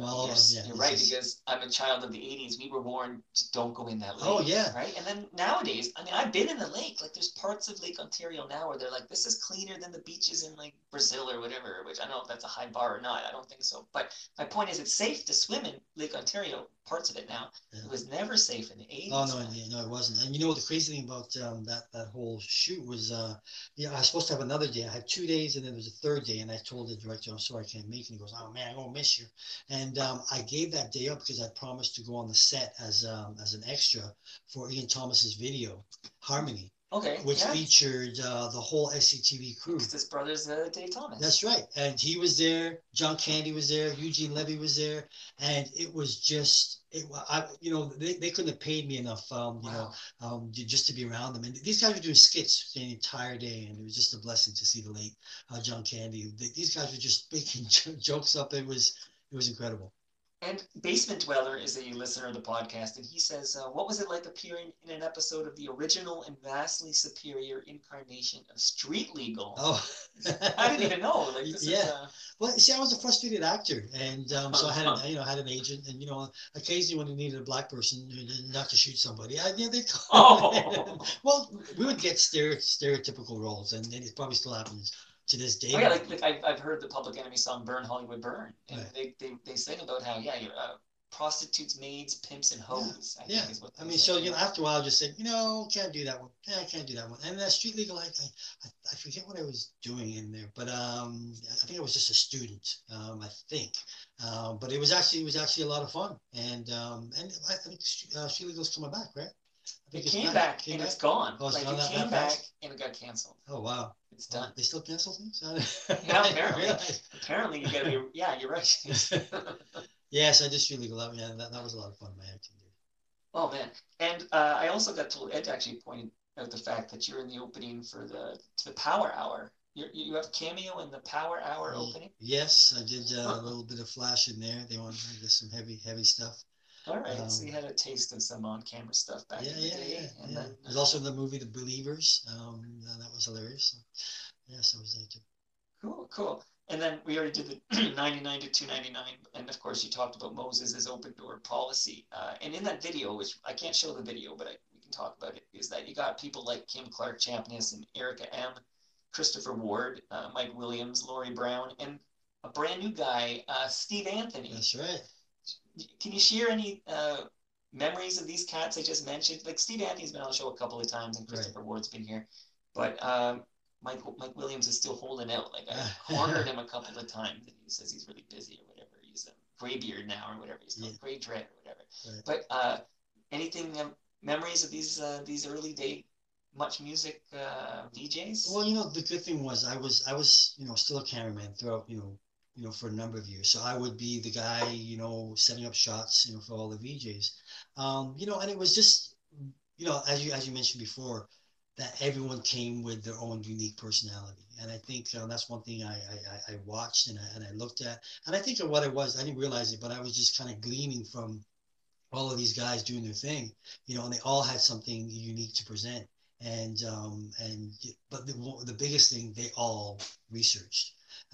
all of them. Yeah, you're right, because I'm a child of the '80s. We were warned, don't go in that lake. Oh yeah. Right. And then nowadays, I mean, I've been in the lake. Like, there's parts of Lake Ontario now where they're like, this is cleaner than the beaches in like Brazil or whatever. Which I don't know if that's a high bar or not. I don't think so. But my point is, it's safe to swim in Lake Ontario. Parts of it now. Yeah. It was never safe in the '80s. Oh no, it wasn't. And the crazy thing about that whole shoot was, I was supposed to have another day. I had 2 days, and then there was a third day. And I told the director, "I'm sorry, I can't make it." And he goes, "Oh man, I'm gonna miss you." And I gave that day up because I promised to go on the set as an extra for Ian Thomas's video, Harmony. Okay. Which featured the whole SCTV crew. His brother's Dave Thomas. That's right. And he was there. John Candy was there. Eugene Levy was there. And it was just, they couldn't have paid me enough, just to be around them. And these guys were doing skits the entire day. And it was just a blessing to see the late John Candy. These guys were just making jokes up. It was incredible. And Basement Dweller is a listener of the podcast, and he says, what was it like appearing in an episode of the original and vastly superior incarnation of Street Legal? Oh. I didn't even know. Like, Well, see, I was a frustrated actor, and so I had an agent, and occasionally when you needed a black person not to shoot somebody, they call. Oh. Well, we would get stereotypical roles, and it probably still happens to this day. Oh yeah, like I've heard the Public Enemy song "Burn Hollywood Burn," and right. they sing about how you're prostitutes, maids, pimps, and hoes. Yeah. I mean, so after a while, I just said, can't do that one. Yeah, I can't do that one. And Street Legal, I forget what I was doing in there, but I think I was just a student. I think, but it was actually a lot of fun, and I think Street Legal's coming back, right? It came back and it's gone. Oh, like it came back and it got canceled. Oh wow, it's done. They still cancel things? Yeah, apparently. Apparently, you gotta be. Yeah, you're right. Yes, I just really love. Yeah, that was a lot of fun. My acting did. Oh man, and I also got told, Ed actually pointed out the fact that you're in the opening for the Power Hour. You have a cameo in the Power Hour opening. Yes, I did a little bit of flash in there. They wanted to get some heavy stuff. All right, so you had a taste of some on-camera stuff back in the day. Yeah, and then, there's also the movie The Believers. That was hilarious. So, yes, I was there too. Cool. And then we already did the 99 to 299, and of course you talked about Moses' open door policy. And in that video, which I can't show the video, but we can talk about it, is that you got people like Kim Clark Champness and Erica M., Christopher Ward, Mike Williams, Laurie Brown, and a brand new guy, Steve Anthony. That's right. Can you share any memories of these cats I just mentioned? Like Steve Anthony's been on the show a couple of times, and Christopher Ward's been here, but Mike Williams is still holding out. Like I cornered him a couple of times, and he says he's really busy or whatever. He's a graybeard now or whatever he's called, gray dread or whatever. Right. But anything memories of these early day Much Music DJs? Well, the good thing was I was still a cameraman throughout for a number of years. So I would be the guy setting up shots for all the VJs. And it was just as you mentioned before, that everyone came with their own unique personality. And I think that's one thing I watched and I looked at. And I think of what it was, I didn't realize it, but I was just kind of gleaming from all of these guys doing their thing, and they all had something unique to present. And but the biggest thing, they all researched,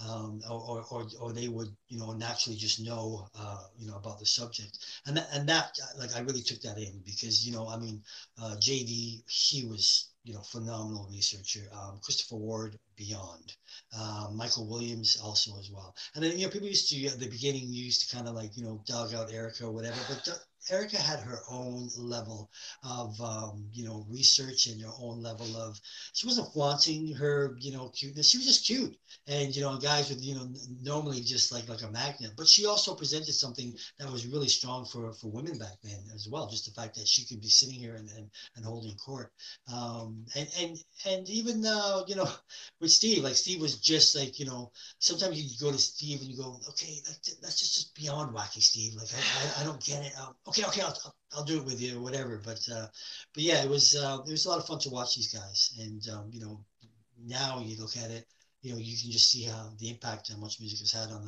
or they would naturally just know about the subject. And that like I really took that in because I mean, JD, he was phenomenal researcher. Christopher Ward, beyond. Michael Williams also as well. And then people used to at the beginning used to kind of like dog out Erica or whatever, but Erica had her own level of research and her own level of, she wasn't flaunting her cuteness. She was just cute, and guys would normally just like a magnet. But she also presented something that was really strong for women back then as well. Just the fact that she could be sitting here and holding court. And even with Steve, like Steve was just like sometimes you go to Steve and you go, okay, that's just beyond wacky, Steve. Like I don't get it. Okay, I'll do it with you or whatever. But yeah, it was a lot of fun to watch these guys. And now you look at it, you can just see how the impact that Much Music has had on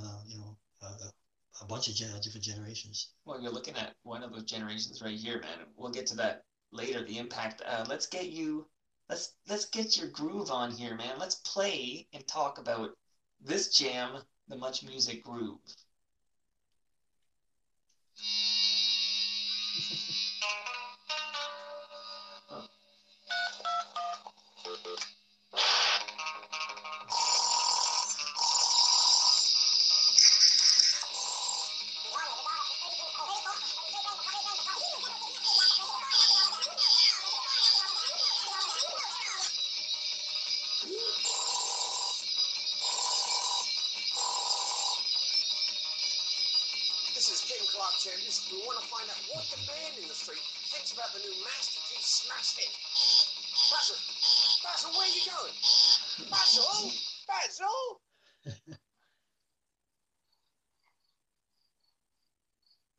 a bunch of different generations. Well, you're looking at one of those generations right here, man. We'll get to that later. The impact. Let's get your groove on here, man. Let's play and talk about this jam, the Much Music Groove. This is King Clark Champions. We want to find out what the man in the street thinks about the new Master T smash hit. Basil, where you going? Basil!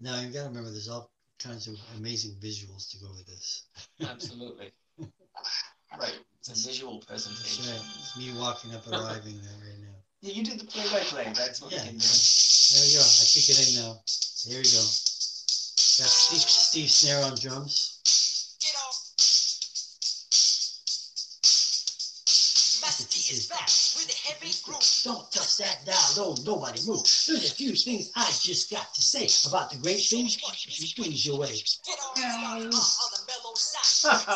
Now you got to remember, there's all kinds of amazing visuals to go with this. Absolutely. Right, it's a visual presentation. That's right. It's me walking up, arriving there right now. Yeah, you do the play-by-play. That's what you can do. There we go. I kick it in now. Here we go. That's Steve Snare on drums. Get off! Master T is back with a heavy groove. Don't touch that dial, don't nobody move. There's a few things I just got to say about the great things you squeeze your way. Get off on the mellow side.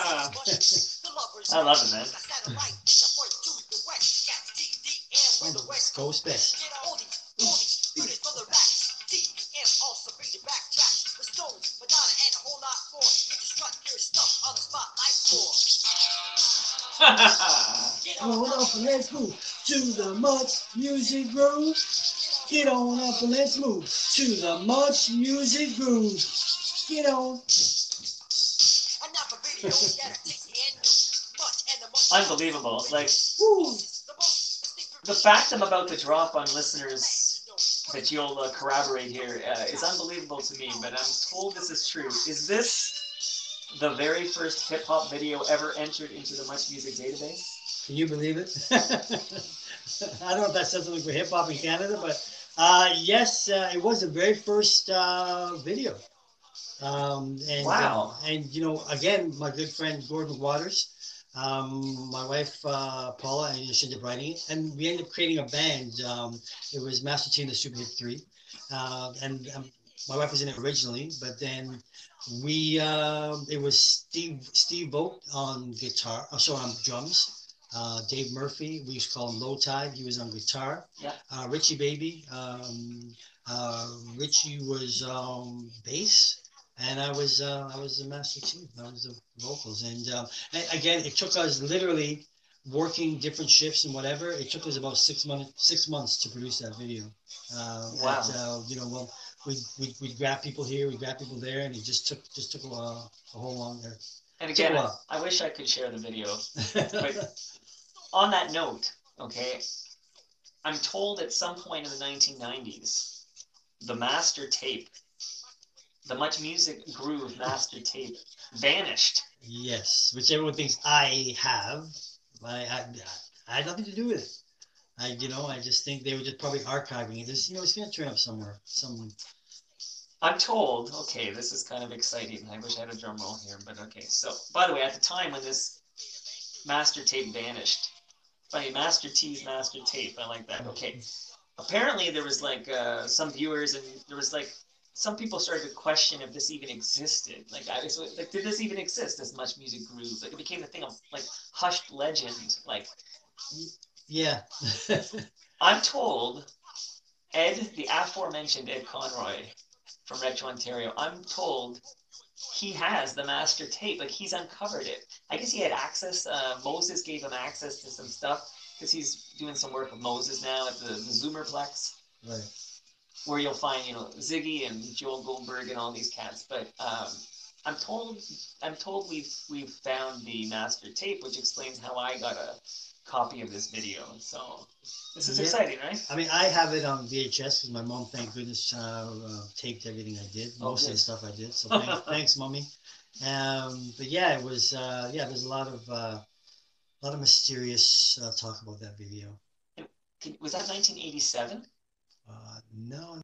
I love it, man. On the West Coast best. Going up and let's move to the Much Music Groove. Get on up and let's move to the Much Music Groove. Get on. Unbelievable. Like, the fact I'm about to drop on listeners that you'll corroborate here is unbelievable to me, but I'm told this is true. Is this the very first hip-hop video ever entered into the Much Music database? Can you believe it? I don't know if that says something for hip-hop in Canada, but yes, it was the very first video. Wow. And again, my good friend Gordon Waters, my wife Paula, and she ended up writing it, and we ended up creating a band. It was Master T and the Super Hit 3, and my wife was in it originally, but then it was Steve Vogt on guitar, on drums. Dave Murphy, we used to call him Low Tide. He was on guitar. Yeah. Richie Baby, Richie was bass. And I was the Master T. I was the vocals. And again, it took us literally working different shifts and whatever. It took us about 6 months to produce that video. Wow. we'd grab people here, we'd grab people there, and it just took a while, a whole long there. And again, I wish I could share the video. But on that note, okay, I'm told at some point in the 1990s, the master tape, the Much Music Groove master tape, vanished. Yes, which everyone thinks I have. I had nothing to do with it. I just think they were just probably archiving it. It's going to turn up somewhere. I'm told, okay, this is kind of exciting. I wish I had a drum roll here, but okay. So, by the way, at the time when this master tape vanished, funny, Master T's master tape, I like that. Okay. Apparently there was like some viewers, and there was like some people started to question if this even existed. Like, did this even exist, this Much Music Groove? Like, it became a thing of like hushed legend. Like, yeah. I'm told Ed, the aforementioned Ed Conroy from Retro Ontario, I'm told he has the master tape. Like, he's uncovered it. I guess he had access. Moses gave him access to some stuff because he's doing some work with Moses now at the Zoomerplex. Right. Where you'll find, Ziggy and Joel Goldberg and all these cats. But I'm told we've found the master tape, which explains how I got a copy of this video. So this is exciting, right? I mean, I have it on VHS because my mom, thank goodness, taped everything I did, most of the stuff I did. So thanks, mommy. But yeah, it was there's a lot of mysterious talk about that video. Was that 1987? No.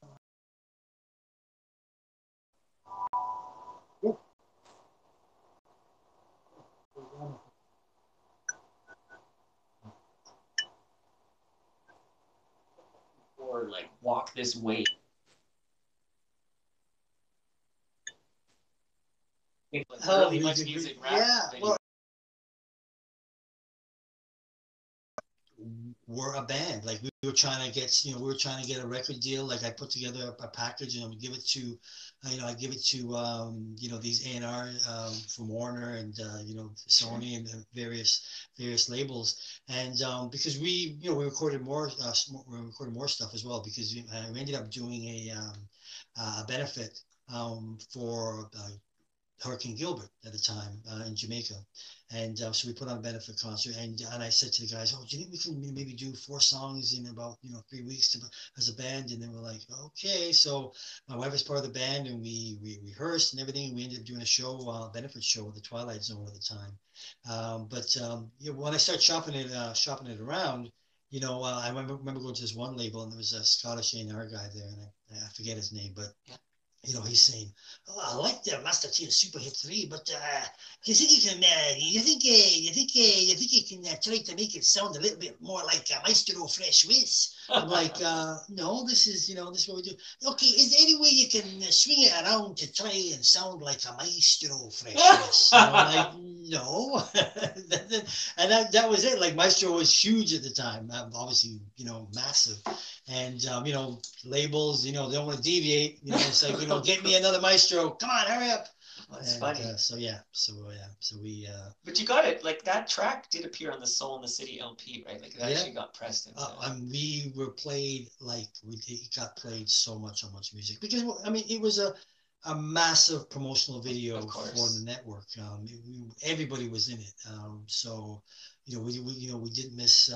Or like Walk This Way. Early Much Music rap. Yeah. Well, we're a band. Like, we were trying to get a record deal. Like, I put together a package and I would give it to, these A&R from Warner and Sony and various labels. And because we recorded more stuff as well, because we ended up doing a benefit for Hurricane Gilbert at the time in Jamaica. And so we put on a benefit concert, and I said to the guys, "Oh, do you think we can maybe do 4 songs in about 3 weeks as a band?" And they were like, "Okay." So my wife was part of the band, and we rehearsed and everything. And we ended up doing a show, benefit show at the Twilight Zone at the time. When I started shopping it around, I remember going to this one label, and there was a Scottish A&R guy there, and I forget his name, but. Yeah. He's saying, "Oh, I like the Master T and Super Hit 3, but do you think you can? You think you can try to make it sound a little bit more like Maestro Fresh Whiz?" I'm like, "No, this is what we do." "Okay, is there any way you can swing it around to try and sound like a Maestro Fresh Whiz?" I'm like, "No," and that was it. Like, Maestro was huge at the time, obviously, massive. And labels, they don't want to deviate. It's like, "Get me another Maestro. Come on, hurry up." That's funny. So we. But you got it. Like, that track did appear on the Soul in the City LP, right? Like, it actually got pressed into. We were played it got played so much on Much Music because it was a massive promotional video for the network. Everybody was in it. So. We didn't miss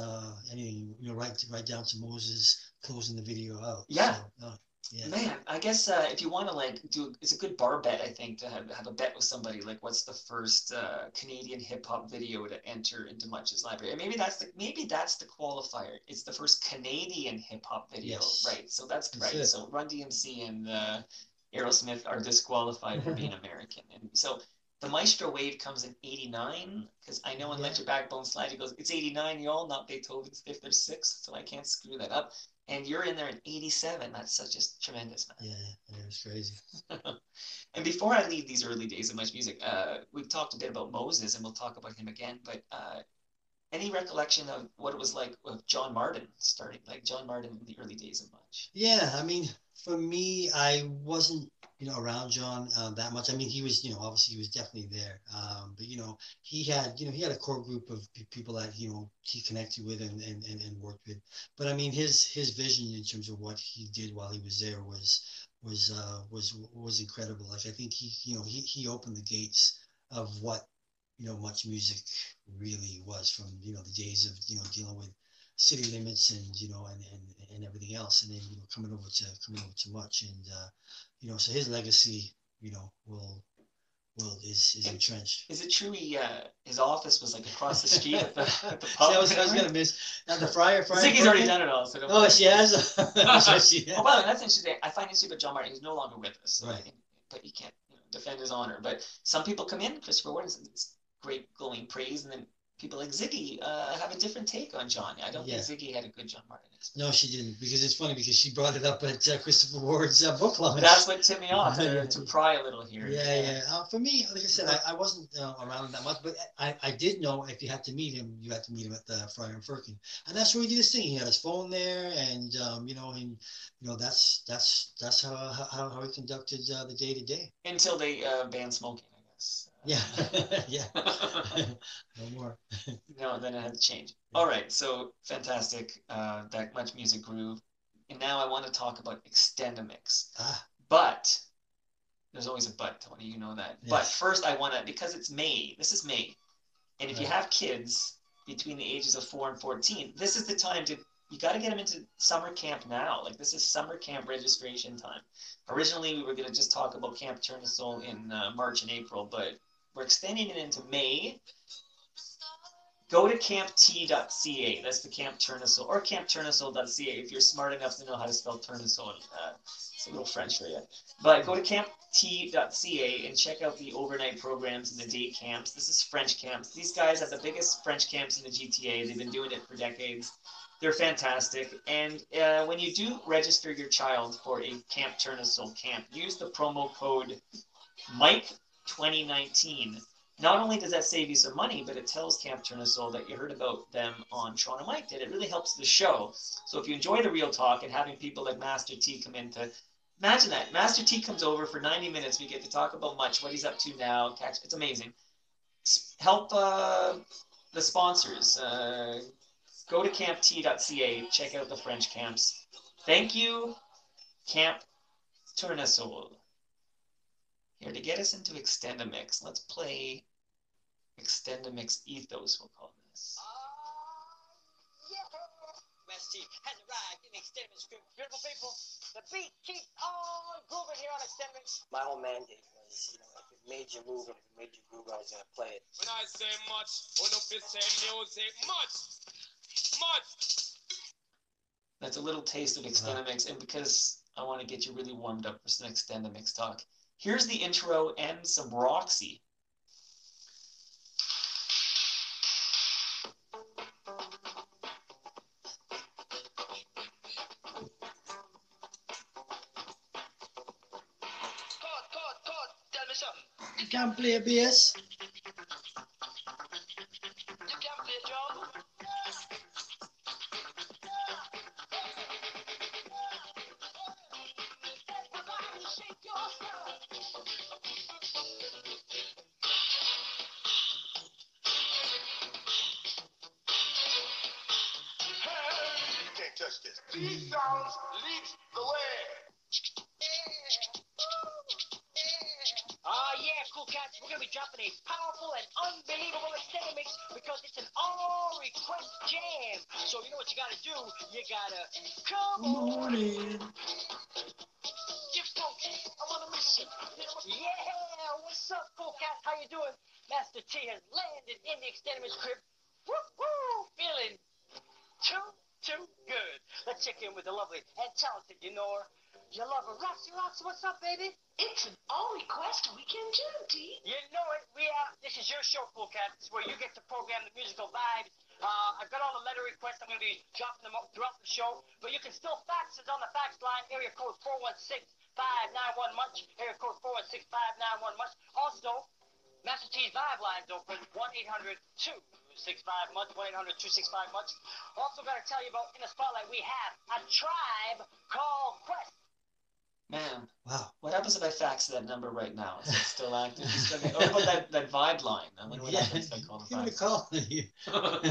anything. Right down to Moses closing the video out. Yeah. So, yeah. Man, I guess if you want to it's a good bar bet, I think, to have a bet with somebody. Like, what's the first Canadian hip hop video to enter into Much's library? And maybe that's the qualifier. It's the first Canadian hip hop video, right? So that's right. It. So Run DMC and Aerosmith are disqualified for being American, and so. The Maestro wave comes in 89, because I know in Let Your Backbone Slide, he goes, "It's 89, y'all, not Beethoven's 5th or 6th, so I can't screw that up." And you're in there in 87. That's such a tremendous, man. Yeah, it was crazy. And before I leave these early days of Much Music, we've talked a bit about Moses, and we'll talk about him again, but any recollection of what it was like with John Martin starting, like John Martin in the early days of Much? Yeah, for me, I wasn't around John that much. He was, obviously he was definitely there. But he had a core group of people that he connected with and worked with. But his vision in terms of what he did while he was there was was incredible. Like I think he opened the gates of what much music really was from the days of dealing with city limits and and everything else, and then coming over to much, and so his legacy is entrenched. Is it true his office was like across the street at the pub? See, I was gonna miss now the Friar. Ziggy's already done it all, so don't Oh, worry. she has. Oh, by the way, that's interesting. I find it stupid. John Martin, he's no longer with us, so Right. but he can't defend his honor. But some people come in, Christopher Ward, it's great glowing praise, and then people like Ziggy have a different take on John. I don't think Ziggy had a good John Martin experience. No, she didn't, because it's funny because she brought it up at Christopher Ward's book launch. That's what tipped me off to pry a little here. Yeah. For me, like I said, I wasn't around him that much, but I did know if you had to meet him, you had to meet him at the Friar and Firkin, and that's where he did his thing. He had his phone there, and that's how he conducted the day to day. Until they banned smoking, I guess. Yeah. No more. No, then it had to change. All right, so fantastic. That Much Music grew. And now I want to talk about Extendamix. But there's always a but, Tony, you know that. Yes. But first I want to, because it's May, this is May. And if you have kids between the ages of 4 and 14, this is the time you got to get them into summer camp now. Like, this is summer camp registration time. Originally, we were going to just talk about Camp Tournesol in March and April, but we're extending it into May. Go to campt.ca. That's the Camp Tournesol, or camptournesol.ca if you're smart enough to know how to spell Tournesol. It's a little French for you. But go to campt.ca and check out the overnight programs and the day camps. This is French camps. These guys have the biggest French camps in the GTA. They've been doing it for decades. They're fantastic. And when you do register your child for a Camp Tournesol camp, use the promo code Mike2019. Not only does that save you some money, but it tells Camp Tournesol that you heard about them on Toronto Mike Did. It really helps the show. So if you enjoy the real talk and having people like Master T come in to, imagine that. Master T comes over for 90 minutes. We get to talk about much, what he's up to now. It's amazing. Help the sponsors. Go to campt.ca. Check out the French camps. Thank you, Camp Tournesol. Here, to get us into Extendamix, let's play Extendamix Ethos, we'll call this. Master T has arrived in Extendamix script. Beautiful people, the beat keeps on grooving here on Extendamix. My whole mandate was, if it made you move and if it made you groove, I was gonna play it. When I say much, when I say music, much. That's a little taste of Extendamix, and because I want to get you really warmed up for some Extendamix talk, here's the intro and some Roxy. Chord, tell me something. You can't play a bass. You can play drum. You can't touch this. These sounds leads the way. Yeah, cool cats. We're gonna be dropping a powerful and unbelievable Extendamix because it's an all request jam. So you know what you gotta do? You gotta come on in. Give funky. I'm on a mission. Yeah, what's up, cool cats? How you doing? Master T has landed in the Extendamix crib. Woo-hoo! Feeling too good. Let's check in with the lovely and talented Yenor. Your lover, Roxy, what's up, baby? It's an all-request weekend too, T. You know it. This is your show, Cool Cat. This is where you get to program the musical vibes. I've got all the letter requests. I'm going to be dropping them up throughout the show. But you can still fax us on the fax line, area code 416-591-MUCH, area code 416-591-MUCH. Also, Master T's Vibe line's open, 1-800-265-MUCH, 1-800-265-MUCH. Also got to tell you about, in the spotlight, we have a tribe called Quest. Man, Wow. what happens if I fax that number right now? Is it still active? What about that Vibe line? I wonder what happens if I call the Give it a Vibe call.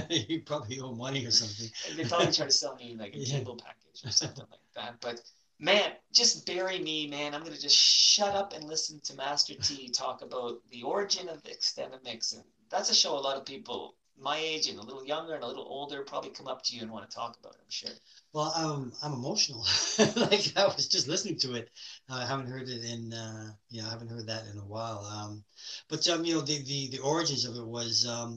You probably owe money or something. They probably try to sell me like a cable package or something like that. But Man, just bury me, man. I'm gonna just shut up and listen to Master T talk about the origin of the extended mix, and that's a show a lot of people my age and a little younger and a little older probably come up to you and want to talk about it, I'm sure. Well, I'm emotional. Like I was just listening to it. I haven't heard it in, I haven't heard that in a while. But the origins of it was, I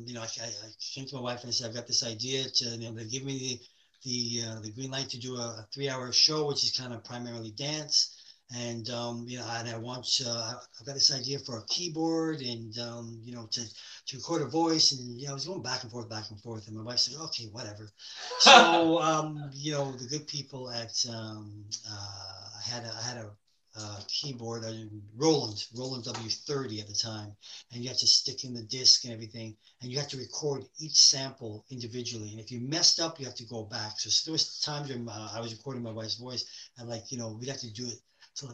came to my wife and I said, I've got this idea to, they give me the green light to do a 3 hour show, which is kind of primarily dance. And and I want I've got this idea for a keyboard and to record a voice, and I was going back and forth, and my wife said, "Okay, whatever." So the good people at I had a keyboard, Roland W30 at the time, and you had to stick in the disc and everything, and you had to record each sample individually. And if you messed up, you have to go back. So there was times when I was recording my wife's voice, and we'd have to do it to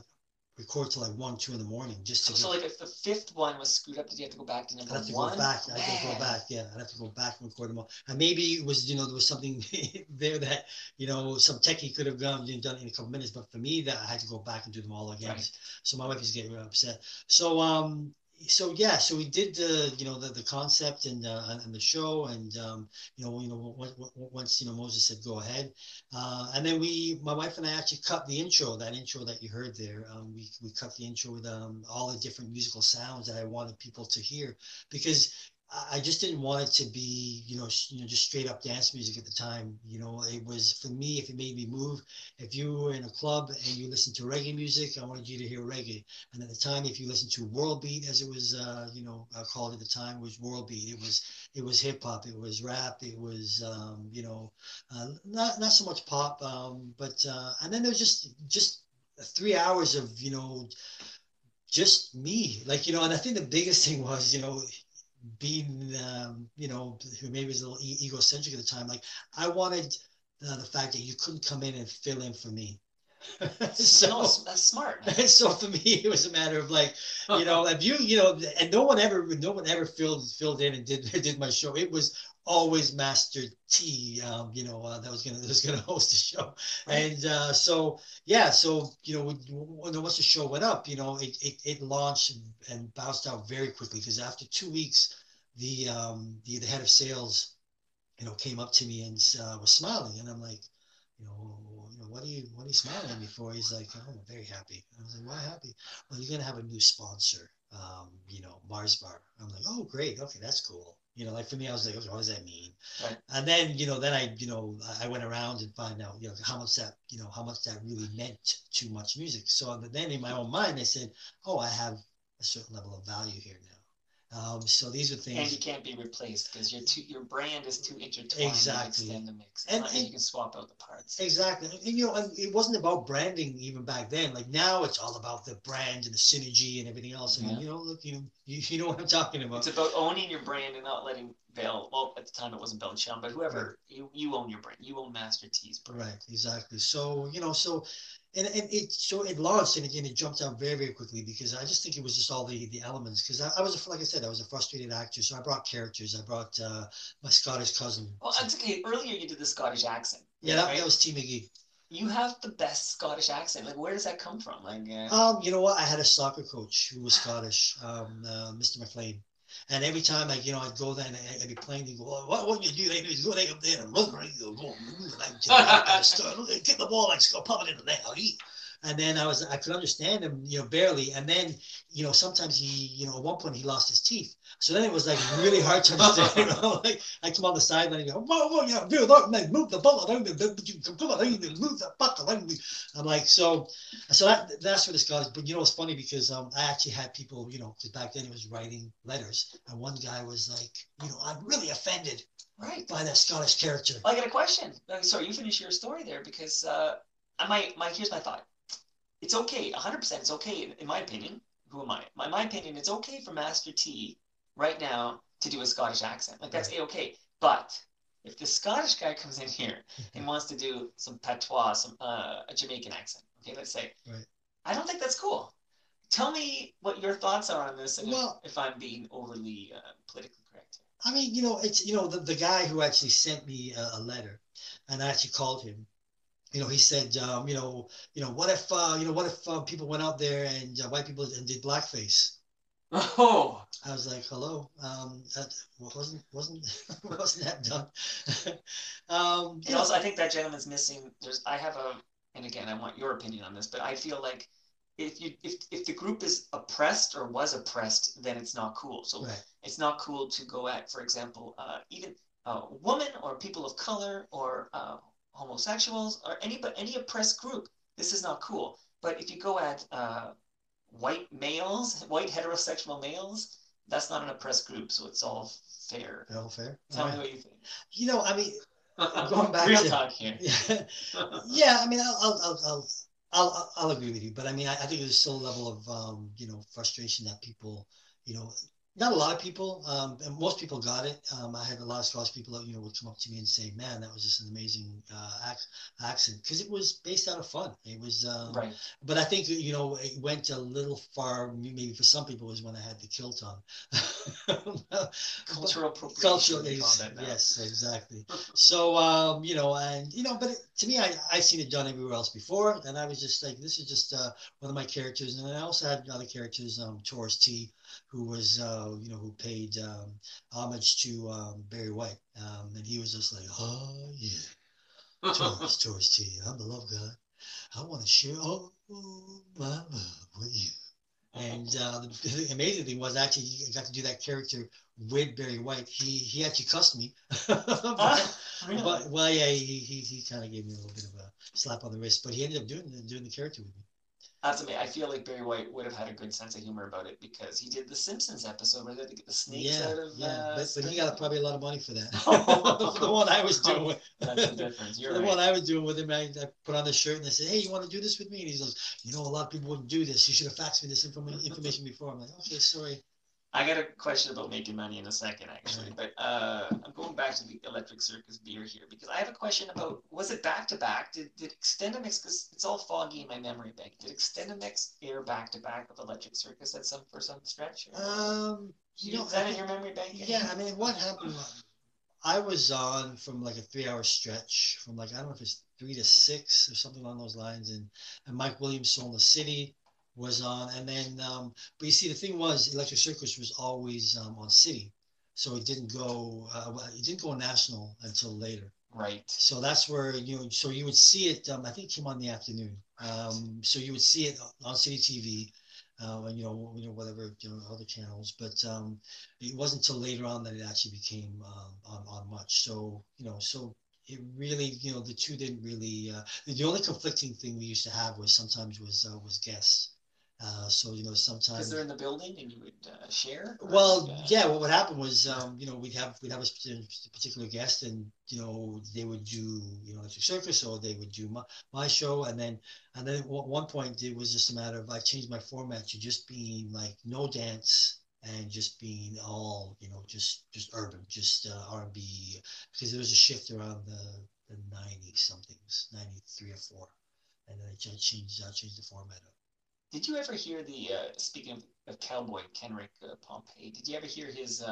record till 1, 2 in the morning just to. So if the fifth one was screwed up, did you have to go back to number one? I'd have to go back. I'd have to go back. Yeah, I'd have to go back and record them all. And maybe it was there was something there that some techie could have done in a couple minutes, but for me that I had to go back and do them all again. Right. So my wife was getting really upset. So we did the concept and the show, and once Moses said go ahead, and then my wife and I actually cut the intro that you heard there. We cut the intro with all the different musical sounds that I wanted people to hear, because I just didn't want it to be just straight up dance music at the time. It was, for me, if it made me move. If you were in a club and you listened to reggae music, I wanted you to hear reggae. And at the time, if you listened to world beat, as it was called at the time, was world beat. It was hip hop, it was rap, it was not so much pop, but and then there's just 3 hours of just me, and I think the biggest thing was being who maybe was a little egocentric at the time, I wanted the fact that you couldn't come in and fill in for me. So that's smart. So for me it was a matter of if you and no one ever filled in and did my show. It was always Master T, that was gonna host the show. And once the show went up, it launched and bounced out very quickly, because after 2 weeks, the head of sales, came up to me and was smiling, and I'm like, what are you smiling at me for? He's like, oh, I'm very happy. I was like, why happy? Well, you're gonna have a new sponsor, Mars Bar. I'm like, oh, great, okay, that's cool. For me, I was like, okay, what does that mean? Right. And then, I went around and found out, how much that really meant to Much Music. So then in my own mind, I said, oh, I have a certain level of value here now. So these are things, and you can't be replaced because your brand is too intertwined. Exactly. To extend the mix. And you can swap out the parts. Exactly. And it wasn't about branding even back then. Like now, it's all about the brand and the synergy and everything else. And look, you know what I'm talking about. It's about owning your brand and not letting Bell. Well, at the time it wasn't Bell and Sean, but whoever, you own your brand. You own Master T's brand. Right. Exactly. So And it launched and it jumped out very, very quickly, because I just think it was just all the elements. Because I was, like I said, I was a frustrated actor, so I brought characters. I brought my Scottish cousin. Well, that's okay. Earlier you did the Scottish accent. Yeah, that was T. McGee. You have the best Scottish accent. Like, where does that come from? You know what? I had a soccer coach who was Scottish, Mr. McLean. And every time I'd go there and I'd be playing, he'd go, what you do? He'd go there up there and run, go, kick the ball and go pop it in the net. And then I could understand him, barely. And then, sometimes he, at one point he lost his teeth. So then it was like really hard to understand. I come on the sideline and go, whoa, move the ball around, move the puck around. I'm like, so that's for the Scottish. But it's funny, because I actually had people, because back then it was writing letters, and one guy was like, I'm really offended by that Scottish character. I got a question. Sorry, you finish your story there, because here's my thought. It's okay, 100%. It's okay, in my opinion. Who am I? My opinion, it's okay for Master T right now to do a Scottish accent. That's okay. But if the Scottish guy comes in here and wants to do some patois, a Jamaican accent, okay, let's say, I don't think that's cool. Tell me what your thoughts are on this, and if I'm being overly politically correct. I mean, it's the guy who actually sent me a letter, and I actually called him. he said, what if people went out there and white people and did blackface? Oh, I was like, hello, that wasn't wasn't that done? and also I think that gentleman's missing. I have and again, I want your opinion on this, but I feel like if the group is oppressed or was oppressed, then it's not cool. So right. it's not cool to go at, for example, even women or people of color or homosexuals or any oppressed group. This is not cool. But if you go at white males, white heterosexual males, that's not an oppressed group, so it's all fair. All fair. Tell me what you think. I mean, going back real to talk here. Yeah, I mean, I'll agree with you, but I mean, I think there's still a level of frustration that people, you know, not a lot of people, and most people got it. I had a lot of Scottish people that would come up to me and say, "Man, that was just an amazing accent," because it was based out of fun. It was, right. But I think it went a little far. Maybe for some people, was when I had the kilt on. Cultural appropriation. Cultural, yes, exactly. So but to me, I've seen it done everywhere else before, and I was just like, this is just one of my characters, and I also had other characters, Taurus T, who was who paid homage to Barry White, and he was just like, oh yeah, Taurus T, I'm the love guy. I want to share all my love with you. And the amazing thing was actually I got to do that character with Barry White. He actually cussed me, really? but well, yeah, he kind of gave me a little bit of a slap on the wrist. But he ended up doing the character with me. That's amazing. I feel like Barry White would have had a good sense of humor about it because he did the Simpsons episode where they had to get the snakes out of. But he got probably a lot of money for that. For the one I was doing. That's the difference. You're right. The one I was doing with him, I put on the shirt and I said, "Hey, you want to do this with me?" And he goes, "A lot of people wouldn't do this. You should have faxed me this information before." I'm like, "Okay, sorry." I got a question about making money in a second, actually, but I'm going back to the Electric Circus beer here because I have a question about, was it back to back? Did Extendamix, because it's all foggy in my memory bank, did Extendamix air back to back with Electric Circus for some stretch? Is that in your memory bank? Yeah, I mean, what happened? I was on from like a 3-hour stretch from like, I don't know if it's 3 to 6 or something along those lines, and Mike Williams, Soul in the City was on, and then but you see the thing was Electric Circus was always on City, so it didn't go national until later. Right. So that's where so you would see it. I think it came on in the afternoon. So you would see it on City TV, and whatever other channels, but it wasn't until later on that it actually became on Much. So so it really the two didn't really. The only conflicting thing we used to have was sometimes was guests. So sometimes because they're in the building and you would share. Well, yeah. What would happen was we'd have a particular guest, and they would do Electric Circus, or they would do my show, and then at one point it was just a matter of I changed my format to just being like no dance and just being all just urban, just R&B, because there was a shift around the 90 somethings, 93 or 4, and then I changed the format up. Did you ever hear speaking of Cowboy, Kenrick Pompey, did you ever hear his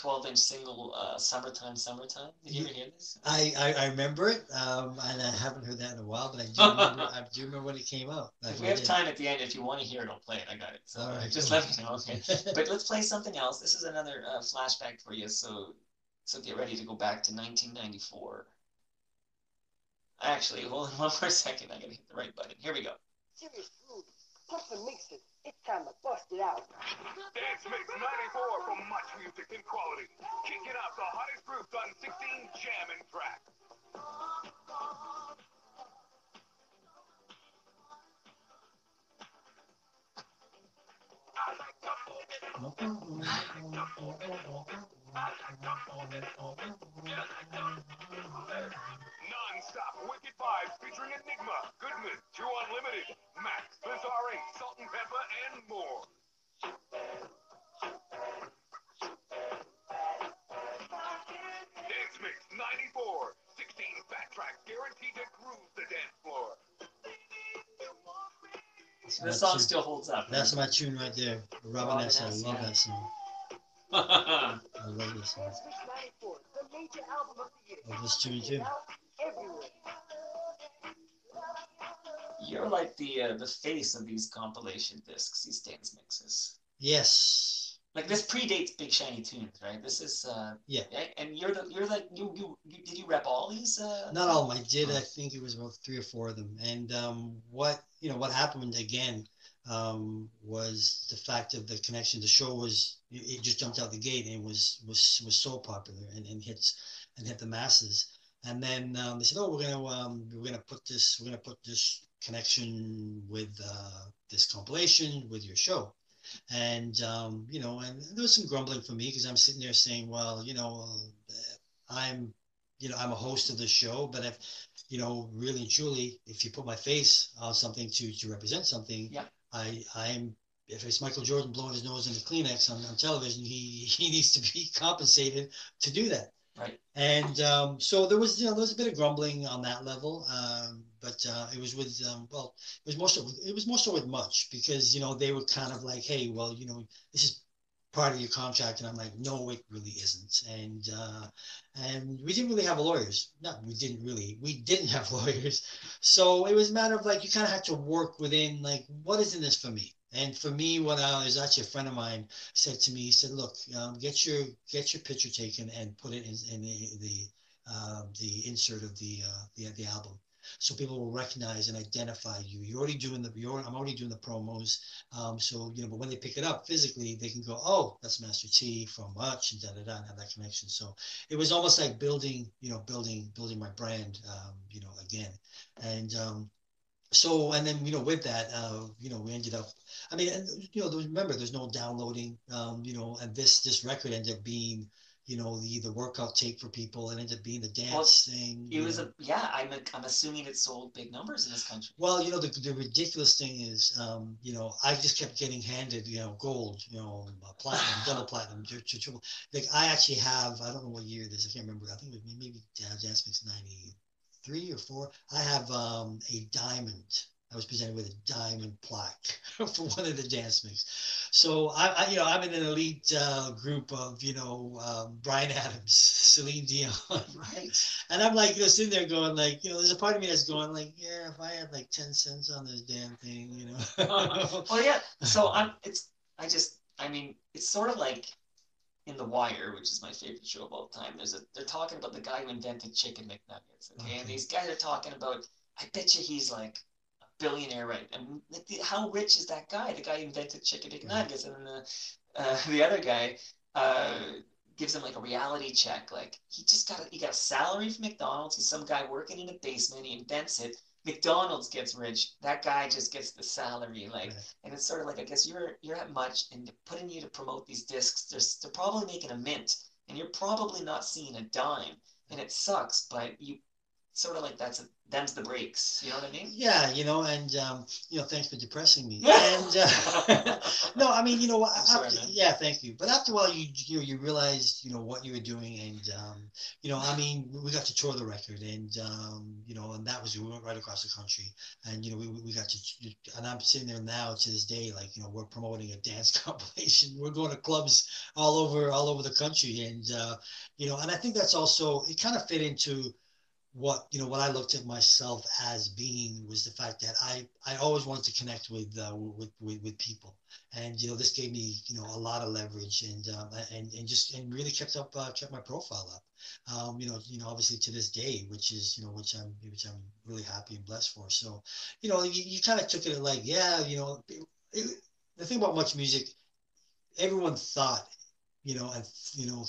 12-inch single, Summertime? Did you ever hear this? I remember it, and I haven't heard that in a while, but I do remember when it came out. If we have time at the end, if you want to hear it, I'll play it. I got it. So all right, just let me know, okay? But let's play something else. This is another flashback for you, so get ready to go back to 1994. Actually, hold on one more second. I gotta hit the right button. Here we go. Serious food. Push the mixes. It's time to bust it out. Dance Mix 94 from Much Music and Quality. Kicking out the hottest groups on 16 jamming tracks. Non-stop wicked vibes featuring Enigma, Goodman, True Unlimited, Max, Bizarre, Salt and Pepper, and more. Dance Mix 94, 16 fat tracks guaranteed to groove the dance floor. This song still holds up. That's my tune right there. Robin S. I love that song. I love this song. Dance Mix 94, the major album of the year. I love this tune too. Everywhere. You're like the face of these compilation discs, these dance mixes. Yes. Like this predates Big Shiny Tunes, right? This is Yeah. and you're like you did you rep all these Not all of them. I did. I think it was about 3 or 4 of them. And what happened again was the fact of the connection. The show was it just jumped out the gate and was so popular and hit the masses. And then they said, "Oh, we're gonna put this connection with this compilation with your show." And and there was some grumbling for me because I'm sitting there saying, well, I'm I'm a host of the show, but if really and truly, if you put my face on something to represent something, yeah, I'm if it's Michael Jordan blowing his nose in the Kleenex on television, he needs to be compensated to do that. Right. And so there was a bit of grumbling on that level, but it was with it was more so with Much because they were kind of like, hey, well, this is part of your contract, and I'm like, no, it really isn't. And we didn't really have lawyers. No, we didn't have lawyers. So it was a matter of like you kind of had to work within like what is in this for me. And for me, what I was actually a friend of mine said to me, he said, "Look, get your picture taken and put it in the insert of the album, so people will recognize and identify you. I'm already doing the promos, so but when they pick it up physically, they can go, oh, that's Master T from Much and da da da, and have that connection. So it was almost like building my brand, again, and." So, and then, with that, we ended up, I mean, and, remember, there's no downloading, and this record ended up being, the workout tape for people. It ended up being the dance thing. It was I'm assuming it sold big numbers in this country. Well, the ridiculous thing is, I just kept getting handed, gold, platinum, double platinum, triple. Like I actually have, I don't know what year it is. I can't remember. I think it was maybe Dance Mix 93 or 4. I have a diamond. I was presented with a diamond plaque for one of the dance mix. So I'm in an elite group of Bryan Adams, Celine Dion, right? And I'm like sitting there going like there's a part of me that's going like, yeah, if I had like 10 cents on this damn thing, Oh yeah. So it's sort of like in The Wire, which is my favorite show of all time, they're talking about the guy who invented chicken McNuggets, okay? And these guys are talking about, I bet you he's like a billionaire, right? And how rich is that guy? The guy who invented chicken McNuggets, and then the other guy gives him like a reality check, like he got a salary from McDonald's. He's some guy working in a basement. He invents it. McDonald's gets rich. That guy just gets the salary, like, right. And it's sort of like, I guess you're at Much, and they're putting you to promote these discs. They're probably making a mint, and you're probably not seeing a dime, and it sucks. But you sort of like them's the breaks. You know what I mean? Yeah, and thanks for depressing me. And no, I mean, yeah, thank you. But after a while, you realized what you were doing, and I mean, we got to tour the record, and and that was we went right across the country, and we got to, and I'm sitting there now to this day, like we're promoting a dance compilation. We're going to clubs all over the country, and and I think that's also it kind of fit into what I looked at myself as being was the fact that I always wanted to connect with people, and this gave me a lot of leverage, and really kept my profile up, obviously to this day, which I'm really happy and blessed for. So you kind of took it like, yeah, the thing about Much Music, everyone thought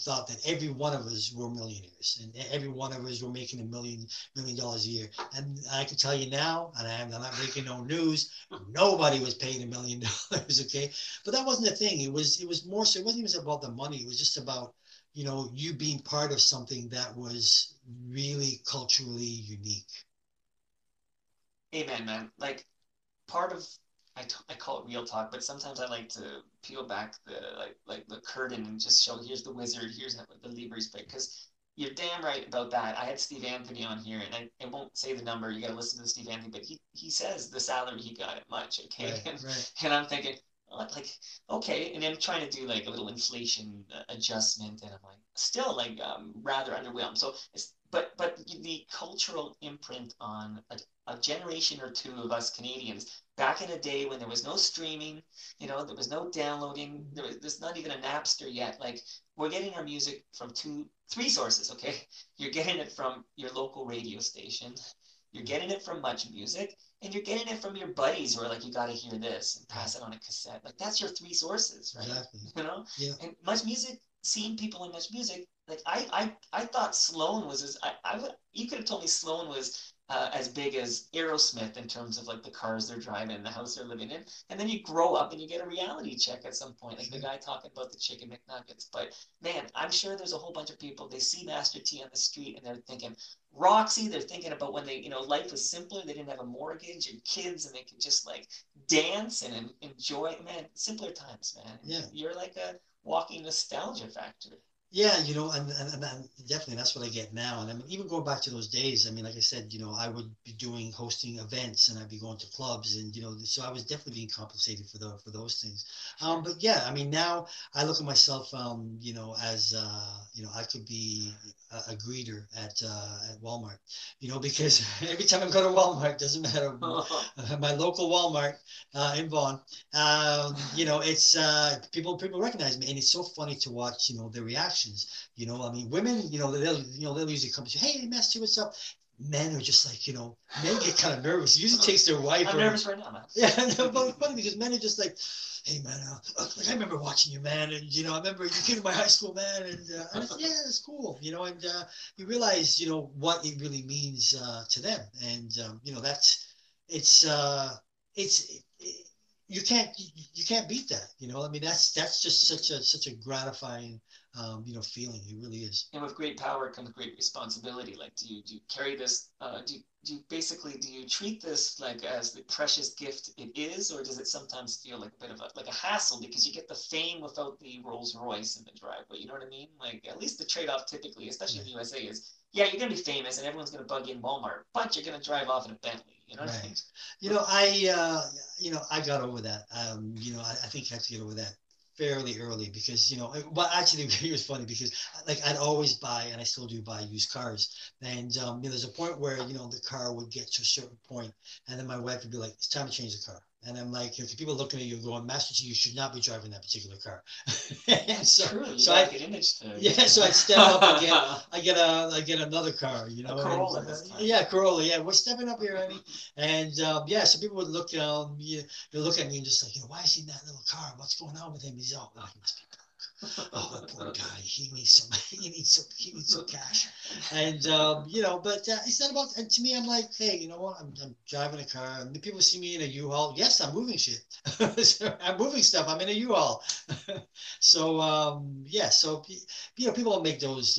thought that every one of us were millionaires, and every one of us were making $1 million a year. And I can tell you now, and I'm not making no news, nobody was paying $1 million. Okay, but that wasn't the thing. It was more so. It wasn't even about the money. It was just about you being part of something that was really culturally unique. Amen, man. Like part of I call it real talk, but sometimes I like to peel back the curtain and just show, here's the wizard, here's the Libre's pick, because you're damn right about that. I had Steve Anthony on here, and I won't say the number. You got to listen to Steve Anthony, but he says the salary he got at Much, okay? Right. And I'm thinking, like, okay, and I'm trying to do like a little inflation adjustment, and I'm like, still like rather underwhelmed. So but the cultural imprint on a generation or two of us Canadians back in a day when there was no streaming, there was no downloading, there's not even a Napster yet. Like, we're getting our music from three sources, okay? You're getting it from your local radio station, you're getting it from Much Music, and you're getting it from your buddies who are like, you got to hear this and pass it on a cassette. Like, that's your three sources, right? Exactly. Yeah. And Much Music, seeing people in Much Music, like I thought Sloan was you could have told me Sloan was as big as Aerosmith in terms of like the cars they're driving, the house they're living in, and then you grow up and you get a reality check at some point, like the guy talking about the chicken McNuggets. But man, I'm sure there's a whole bunch of people, they see Master T on the street and they're thinking Roxy, they're thinking about when they, life was simpler, they didn't have a mortgage and kids and they could just like dance and enjoy, man, simpler times, man. Yeah. You're like a walking nostalgia factory. Yeah, and definitely that's what I get now. And I mean, even going back to those days, I mean, like I said, I would be hosting events and I'd be going to clubs and, so I was definitely being compensated for those things. But yeah, I mean, now I look at myself, as, I could be a greeter at Walmart, because every time I go to Walmart, doesn't matter, my local Walmart in Vaughan, it's people recognize me, and it's so funny to watch, the reactions. I mean, women, they'll usually come and say, "Hey, Master, what's up?" Men are just like, men get kind of nervous. It usually takes their wife. I'm nervous right now, man. Yeah, no, but it's funny because men are just like, "Hey, man, like, I remember watching you, man, and I remember you came to my high school, man, and it's, yeah, it's cool, and you realize, what it really means to them, and you can't beat that, I mean, that's just such a gratifying feeling. It really is. And with great power comes great responsibility. Like, do you carry this? Do you treat this like as the precious gift it is, or does it sometimes feel like a bit of a hassle because you get the fame without the Rolls Royce in the driveway? You know what I mean? Like, at least the trade off typically, especially in the USA, is you're gonna be famous and everyone's gonna bug you in Walmart, but you're gonna drive off in a Bentley. You know what I mean? I got over that. I think I had to get over that fairly early because, but actually it was funny because like I'd always buy, and I still do buy, used cars. And, there's a point where, the car would get to a certain point and then my wife would be like, it's time to change the car. And I'm like, people looking at you going, Master T, you should not be driving that particular car. And so, true. So I get image to, so I step up again. I get another car, a Corolla this time. Yeah, Corolla. Yeah, we're stepping up here, Eddie. And so people would look, look at me and just like, why is he in that little car? What's going on with him? He's all, he must be broke. Oh, poor guy. He needs some cash. And but it's not about. And to me, I'm like, hey, you know what? I'm driving a car. And the people see me in a U-Haul. Yes, I'm moving shit. I'm moving stuff. I'm in a U-Haul. So So people make those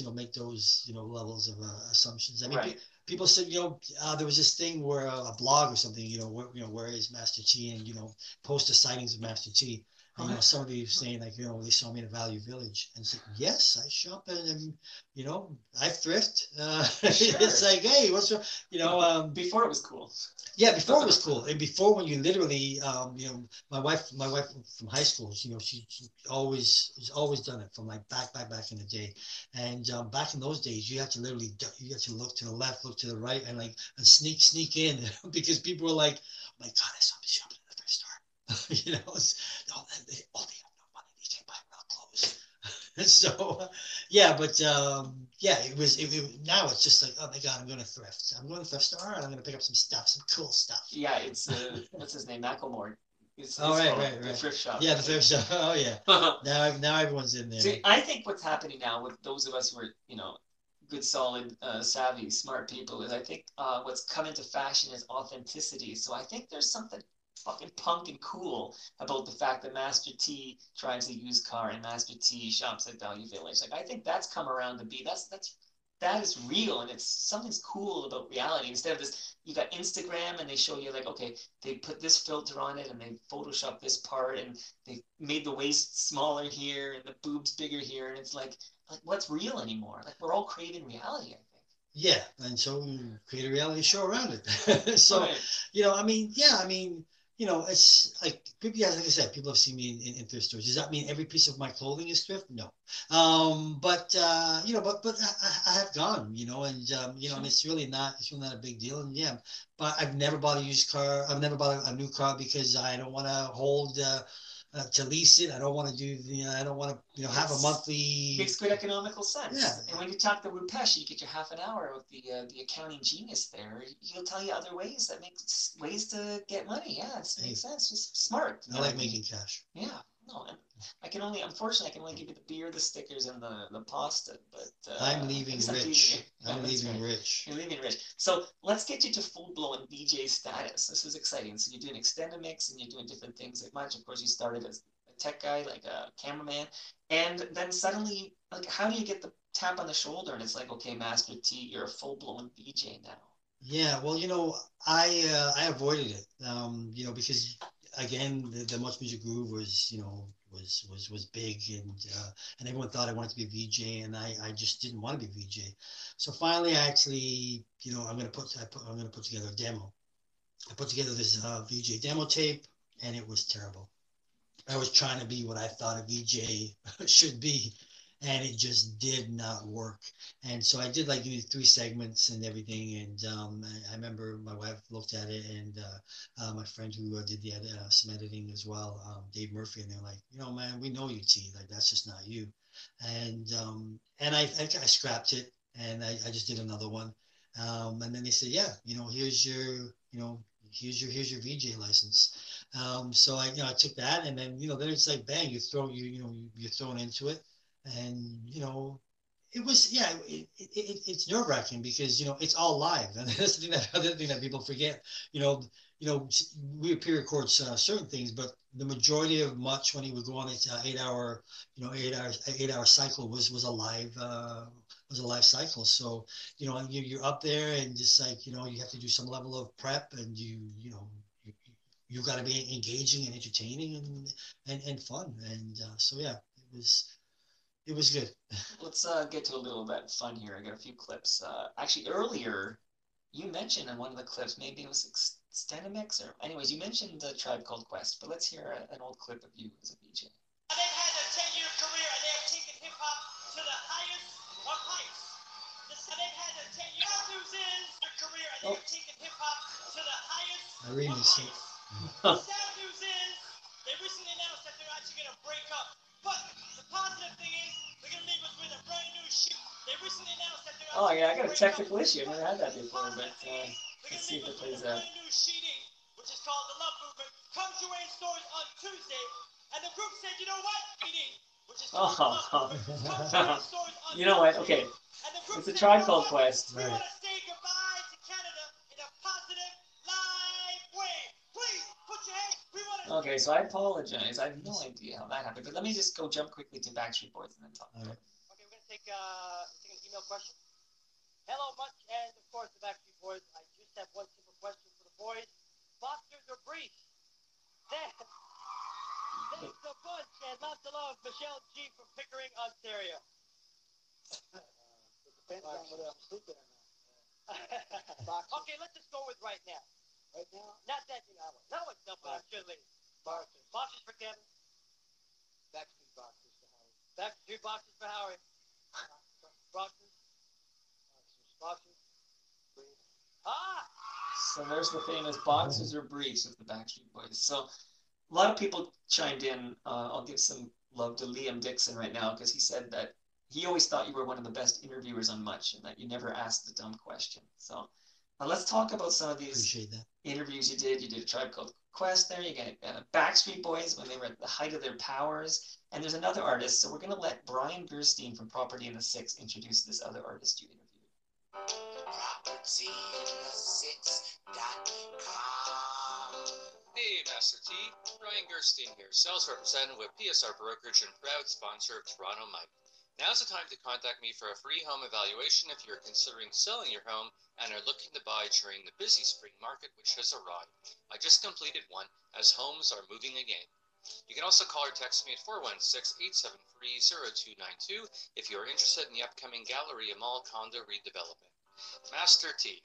levels of assumptions. I mean. Right. People said, there was this thing where a blog or something, where is Master T, and post the sightings of Master T. And, somebody saying like, they saw me in a Value Village, and it's like, yes, I shop and I thrift. Sure. It's like, hey, what's before it was cool. Yeah, before it was cool, and before when you literally, my wife from high school, she has always done it from like back in the day, and back in those days, you had to look to the left, look to the right, and sneak in because people were like, oh my God, I saw me shopping at the thrift store. They have no money, they can't buy real clothes. So it was now it's just like, oh my God, I'm going to thrift. I'm going to thrift store and I'm going to pick up some cool stuff. Yeah, it's what's his name, Macklemore. Right. The thrift shop. Yeah, the thrift shop. Oh yeah. now everyone's in there. See, I think what's happening now with those of us who are good, solid, savvy, smart people is I think what's come into fashion is authenticity. So I think there's something fucking punk and cool about the fact that Master T drives a used car and Master T shops at Value Village. Like, I think that's come around to be that is real, and it's something's cool about reality. Instead of this, you got Instagram and they show you like, okay, they put this filter on it and they Photoshop this part and they made the waist smaller here and the boobs bigger here, and it's like what's real anymore? Like, we're all craving reality, I think. Yeah, and so we create a reality show around it. So, right. I mean, you know, it's like people, yeah, like I said, people have seen me in thrift stores. Does that mean every piece of my clothing is thrift? No. But you know, but I have gone, you know, and you know, and it's really not a big deal. And yeah, but I've never bought a used car. I've never bought a new car because I don't want to hold to lease it. I don't want to do the. I don't want to, you know, have a monthly. Makes good economical sense. Yeah. And when you talk to Rupesh, you get your half an hour with the accounting genius there. He'll tell you other ways that makes ways to get money. Yeah, it makes sense. Just smart. I like making cash. Yeah. No, and unfortunately, I can only give you the beer, the stickers, and the pasta. But I'm leaving rich. I'm leaving rich. You're leaving rich. So let's get you to full-blown DJ status. This is exciting. So you're doing extended mix and you're doing different things like much. Of course, you started as a tech guy, like a cameraman, and then suddenly, like, how do you get the tap on the shoulder and it's like, okay, Master T, you're a full-blown DJ now? Yeah, well, you know, I avoided it, you know, because again, the Much Music Groove was, you know, was big, and everyone thought I wanted to be a VJ, and I just didn't want to be a VJ. So finally, I actually, you know, I'm gonna put together a demo. I put together this VJ demo tape, and it was terrible. I was trying to be what I thought a VJ should be, and it just did not work. And so I did like these 3 segments and everything. And I remember my wife looked at it, and my friend who did some editing as well, Dave Murphy, and they're like, you know, man, we know you, T. Like that's just not you. And I scrapped it, and I just did another one. And then they said, yeah, you know, here's your VJ license. So I took that, and then, you know, then it's like bang, you're thrown into it, and you know, it was, yeah, it's nerve wracking because, you know, it's all live, and that's the other thing that people forget. You know, we pre-record certain things, but the majority of Much when he would go on its 8 hour, 8 hour cycle was a live cycle. So, you know, you're up there, and just like, you know, you have to do some level of prep, and you got to be engaging and entertaining and fun. And so yeah, it was good. Let's get to a little bit of fun here. I got a few clips. Actually, earlier you mentioned in one of the clips, maybe it was extended mix, or anyways, you mentioned the Tribe Called Quest. But let's hear an old clip of you as a VJ. They've had a 10-year career, and they have taken hip hop to the highest of heights. They've had a 10-year career, and they have taken hip hop to the highest of heights. The sad news is, they recently announced that they're actually going to break up. But the positive thing is, they're going to leave us with a brand new shit. They recently announced that they're actually. Oh yeah, I got a technical issue. I've never had that before, but let's see if it plays out. Brand new sheeting, which is called The Love Movement, comes to Wayne stores on Tuesday, and the group said, you know what, which is called The Love Movement, comes to Wayne stores on you know what? Okay, it's a Tribe Called Quest. We want to say goodbye to Canada in a positive, live way. Please put your hands. Okay, so I apologize. I have no idea how that happened, but let me just go jump quickly to Backstreet Boys and then talk about it. Okay, we're gonna take an email question. Hello, Much, and of course the Backstreet Boys. I just have one simple question for the boys: boxers or briefs? Thanks a bunch, and lots of love, Michelle G from Pickering, Ontario. Depends on whether I'm sleeping or not. Okay, let's just go with right now. Right now? Not that you know. No, it's not, but I'm sure ladies. Boxers. Boxers for Kevin. Backstreet boxers for Howie. Backstreet boxers for Howie. Boxers. Boxers. Briefs. Ah! So there's the famous boxers or briefs with the Backstreet Boys. So a lot of people chimed in. I'll give some love to Liam Dixon right now because he said that he always thought you were one of the best interviewers on Much and that you never asked the dumb question. So let's talk about some of these interviews you did. You did a Tribe Called Quest there. You got Backstreet Boys when they were at the height of their powers. And there's another artist. So we're going to let Brian Gerstein from Property in the Six introduce this other artist you interviewed. PropertyInTheSix.com. Hey, Master T. Brian Gerstein here, sales representative with PSR Brokerage and proud sponsor of Toronto Mike. Now's the time to contact me for a free home evaluation if you're considering selling your home and are looking to buy during the busy spring market which has arrived. I just completed one, as homes are moving again. You can also call or text me at 416-873-0292 if you're interested in the upcoming Galleria Mall condo redevelopment. Master T.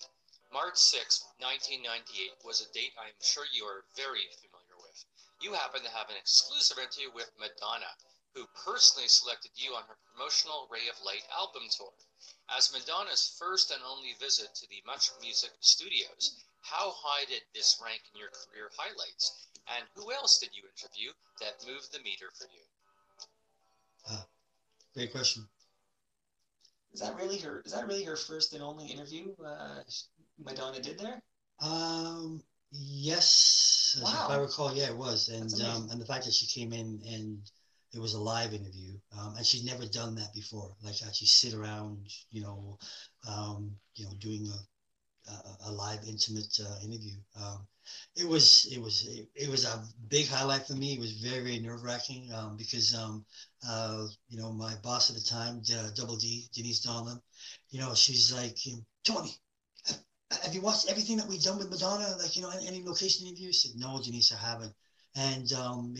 March 6, 1998 was a date I am sure you are very familiar with. You happen to have an exclusive interview with Madonna, who personally selected you on her promotional Ray of Light album tour. As Madonna's first and only visit to the Much Music studios, how high did this rank in your career highlights? And who else did you interview that moved the meter for you? Great question. Is that really her first and only interview Madonna did there? Yes. Wow. If I recall, yeah, it was. That's And amazing. and the fact that she came in and it was a live interview, and she'd never done that before, like actually sit around, doing a live intimate interview. It was a big highlight for me. It was very, very nerve wracking because my boss at the time, Double D, Denise Donlin, she's like, Tony, have you watched everything that we've done with Madonna? Like, any location interviews? I said, no, Denise, I haven't. And,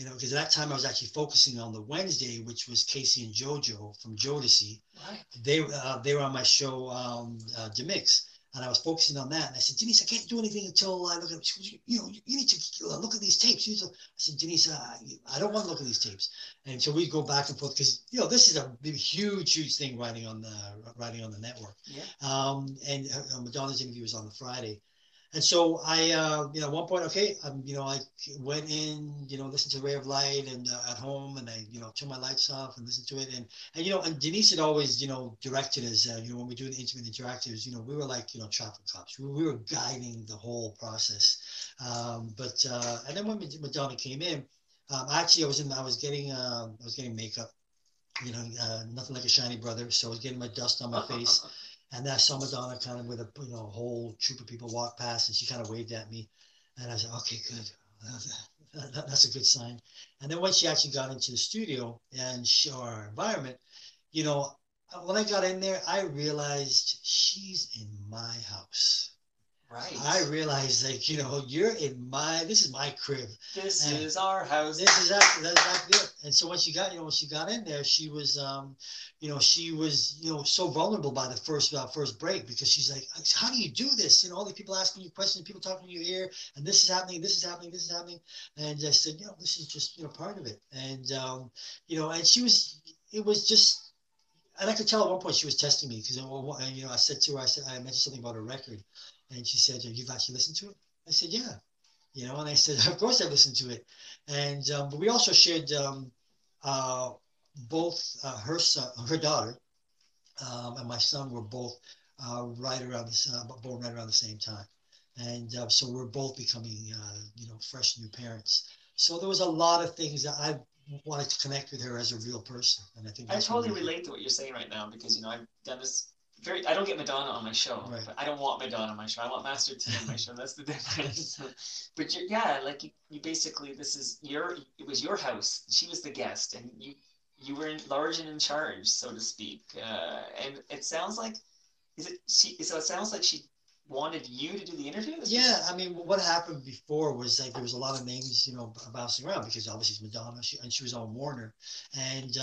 because at that time I was actually focusing on the Wednesday, which was Casey and JoJo from Jodeci. Right. They were on my show, The Mix. And I was focusing on that. And I said, Denise, I can't do anything until I look at, you need to look at these tapes. I said, Denise, I don't want to look at these tapes. And so we go back and forth because, this is a huge, huge thing riding on the network. Yeah. And Madonna's interview was on the Friday. And so I, at one point, okay, I went in, listened to Ray of Light and at home, and I, turned my lights off and listened to it. And Denise had always, directed us, when we do the intimate interactives, we were like, traffic cops. We were guiding the whole process. And then when Madonna came in, actually I was getting makeup, nothing like a shiny brother. So I was getting my dust on my face. And then I saw Madonna kind of with a whole troop of people walk past, and she kind of waved at me, and I said, "Okay, good, that's a good sign." And then when she actually got into the studio and our environment, when I got in there, I realized she's in my house. Right. I realized, this is my crib. This is our house. This is exactly it. And so when she got in there, she was, so vulnerable by the first break, because she's like, how do you do this? All these people asking you questions, people talking in your ear, and this is happening, this is happening, this is happening. And I said, this is just, part of it. And, and it was just, and I could tell at one point she was testing me because, I said to her, I mentioned something about a record. And she said, you've actually listened to it? I said, yeah. And I said, of course I listened to it. And but we also shared both her daughter, and my son were both born right around the same time. And so we're both becoming, fresh new parents. So there was a lot of things that I wanted to connect with her as a real person. And I think I totally relate to what you're saying right now, because, I've done this. I don't get Madonna on my show, right. But I don't want Madonna on my show. I want Master T on my show. That's the difference. But you basically, it was your house. She was the guest, and you were large and in charge, so to speak. And it sounds like, it sounds like she wanted you to do the interview? Yeah, I mean, what happened before was like there was a lot of names, bouncing around, because obviously it's Madonna, she was on Warner, and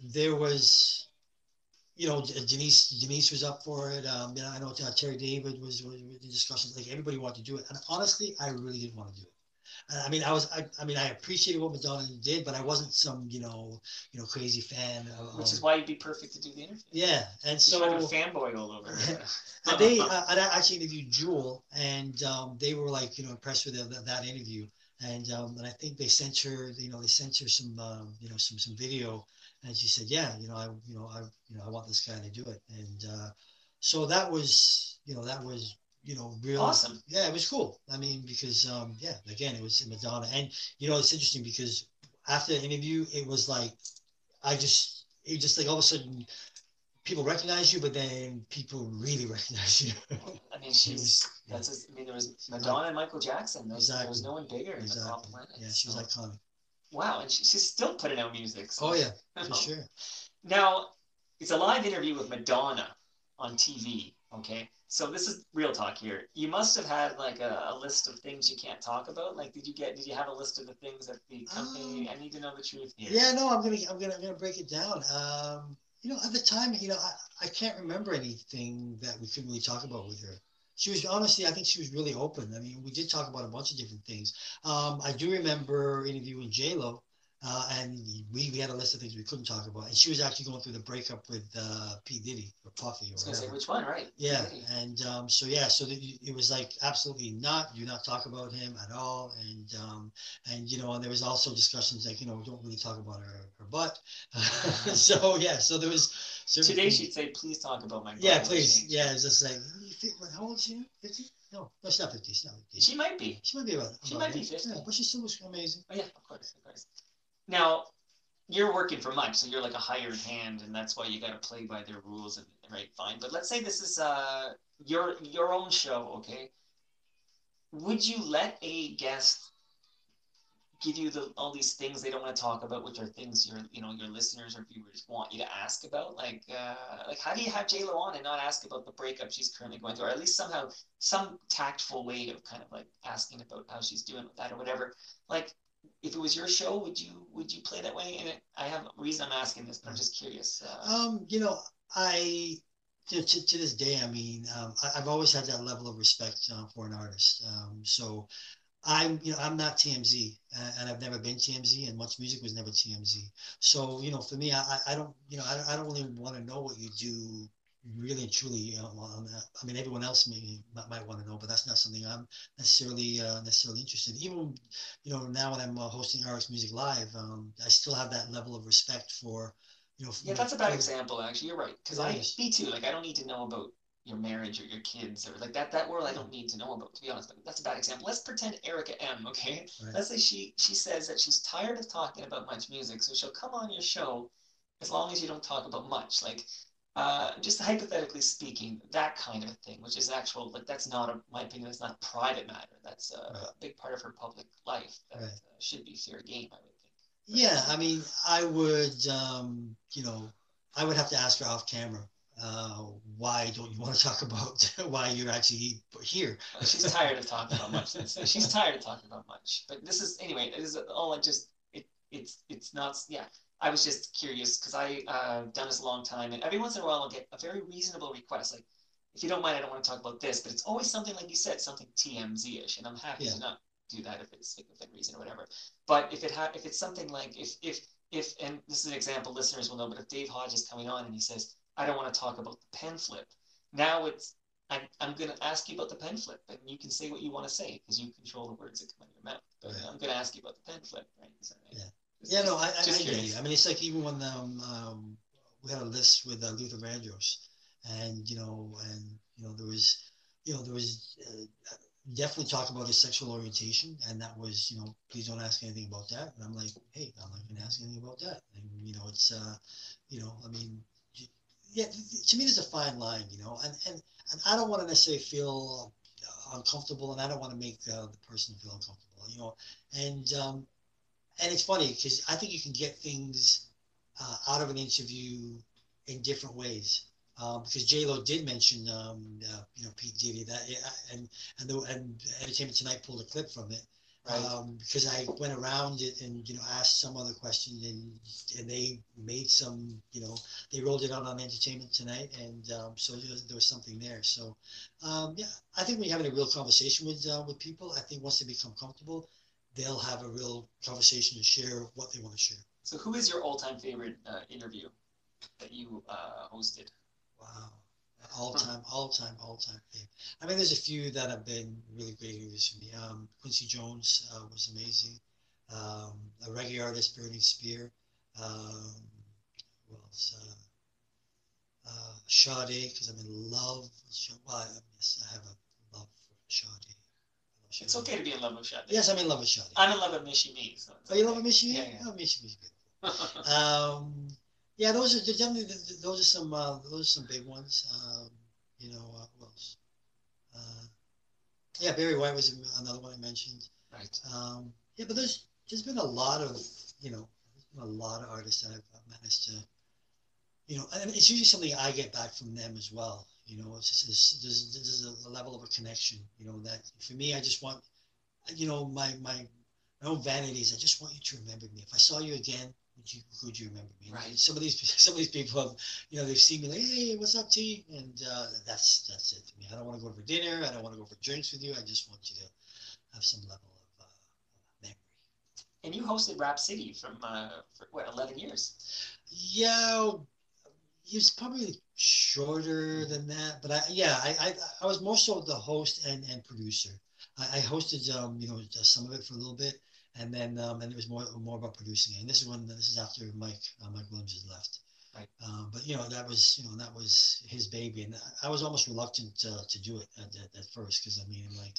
there was. Denise was up for it. I know Terry David was in discussions. Like, everybody wanted to do it, and honestly, I really didn't want to do it. I appreciated what Madonna did, but I wasn't some crazy fan. Which is why you'd be perfect to do the interview. Yeah, and so kind of a fanboy all over. and I actually interviewed Jewel, and they were like impressed with that interview, and I think they sent her some some video. And she said, "Yeah, I want this guy to do it." And so that was real awesome. Yeah, it was cool. I mean, because again, it was Madonna, and it's interesting because after the interview, it was like like all of a sudden people recognize you, but then people really recognize you. I mean, there was Madonna and Michael Jackson. There was no one bigger in the pop planet. Yeah, she was iconic. Wow, and she's still putting out music. So. Oh yeah, for sure. Now, it's a live interview with Madonna on TV. Okay, so this is real talk here. You must have had like a list of things you can't talk about. Like, did you have a list of the things that the company? I need to know the truth here. Yeah, no, I'm gonna break it down. At the time, I can't remember anything that we couldn't really talk about with her. She was honestly, I think she was really open. I mean, we did talk about a bunch of different things. I do remember interviewing J Lo, and we had a list of things we couldn't talk about. And she was actually going through the breakup with P Diddy or Puffy or I was gonna say whatever. which one, right? Yeah, Really? and so it was like absolutely not. Do not talk about him at all. And there was also discussions like don't really talk about her butt. So yeah, so there was certain Today things. she'd say, "Please talk about my." Yeah, butt." please. Yeah, it's just like how old is she? 50? No, she's not 50. She's not 50. She might be. She might be about. She about might be it. 50. Yeah, but she still looks amazing. Oh yeah, of course, of course. Now, you're working for Mike, so you're like a hired hand, and that's why you got to play by their rules, and right, fine. But let's say this is your own show, okay? Would you let a guest give you all these things they don't want to talk about, which are things your listeners or viewers want you to ask about? Like how do you have J Lo on and not ask about the breakup she's currently going through, or at least somehow some tactful way of kind of like asking about how she's doing with that or whatever? Like, if it was your show, would you play that way? And I have a reason I'm asking this, but I'm just curious. I to this day, I mean, I've always had that level of respect for an artist. So I'm not TMZ, and I've never been TMZ, and Much Music was never TMZ. So for me, I don't I don't really want to know what you do really and truly. On that. I mean, everyone else might want to know, but that's not something I'm necessarily interested in. Even now when I'm hosting RX Music Live, I still have that level of respect for. Yeah, that's a bad example, actually. You're right, because me too. Like, I don't need to know about your marriage or your kids or like that world. I don't need to know about, to be honest. But that's a bad example. Let's pretend Erica M. Okay, Right. Let's say she says that she's tired of talking about Much Music, so she'll come on your show as long as you don't talk about Much. Like, just hypothetically speaking, that kind of a thing, which is actual, like, that's not my opinion. That's not a private matter. That's a big part of her public life that should be fair game, I would think. Yeah, I mean, I would, I would have to ask her off camera. Why don't you want to talk about why you're actually here? She's tired of talking about Much. She's tired of talking about Much. But this is anyway. This is all. It's not. Yeah, I was just curious because I done this a long time, and every once in a while I'll get a very reasonable request, like, if you don't mind, I don't want to talk about this, but it's always something like you said, something TMZ-ish, and I'm happy to not do that if it's within reason or whatever. But if it's something like if and this is an example listeners will know, but if Dave Hodge is coming on and he says, I don't want to talk about the pen flip, now I'm going to ask you about the pen flip, and you can say what you want to say because you control the words that come out of your mouth. But I'm going to ask you about the pen flip, right? Yeah, no, I get you. I mean, it's like even when we had a list with Luther Vandross, and there was definitely talk about his sexual orientation, and that was please don't ask anything about that. And I'm like, hey, I'm not going to ask anything about that. And it's I mean, yeah, to me there's a fine line, and I don't want to necessarily feel uncomfortable, and I don't want to make the person feel uncomfortable, and it's funny because I think you can get things out of an interview in different ways. Because J Lo did mention, Pete Diddy and Entertainment Tonight pulled a clip from it. Because I went around it and asked some other question and they made some they rolled it out on Entertainment Tonight, and so there was something there. So yeah, I think when you're having a real conversation with people, I think once they become comfortable, they'll have a real conversation to share what they want to share. So who is your all-time favorite interview that you hosted? Wow. All time favorite. I mean, there's a few that have been really great interviews for me. Quincy Jones was amazing. A reggae artist, Burning Spear. Who else? Sade, because I'm in love with Sade. Well, yes, I have a love for Sade. It's okay to be in love with Sade. Yes, I'm in love with Sade. I'm in love with Michie Mee. So you love Michie Mee? Yeah. Oh, Michie Mee's beautiful. Yeah, those are definitely those are some big ones. Who else? Yeah, Barry White was another one I mentioned. Right. Yeah, but there's been a lot of artists that I've managed to, and it's usually something I get back from them as well. It's just there's a level of a connection. That for me, I just want, my own vanities. I just want you to remember me. If I saw you again, Could you remember me? Right. And some of these people have, they've seen me like, hey, what's up, T? And that's it for me. I don't want to go for dinner. I don't want to go for drinks with you. I just want you to have some level of memory. And you hosted Rap City for what, 11 years? Yeah, he was probably shorter than that, but I was more so the host and producer. I hosted some of it for a little bit, and then and it was more about producing it. And this is after Mike Williams has left. Right. But that was his baby, and I was almost reluctant to do it at first because I mean like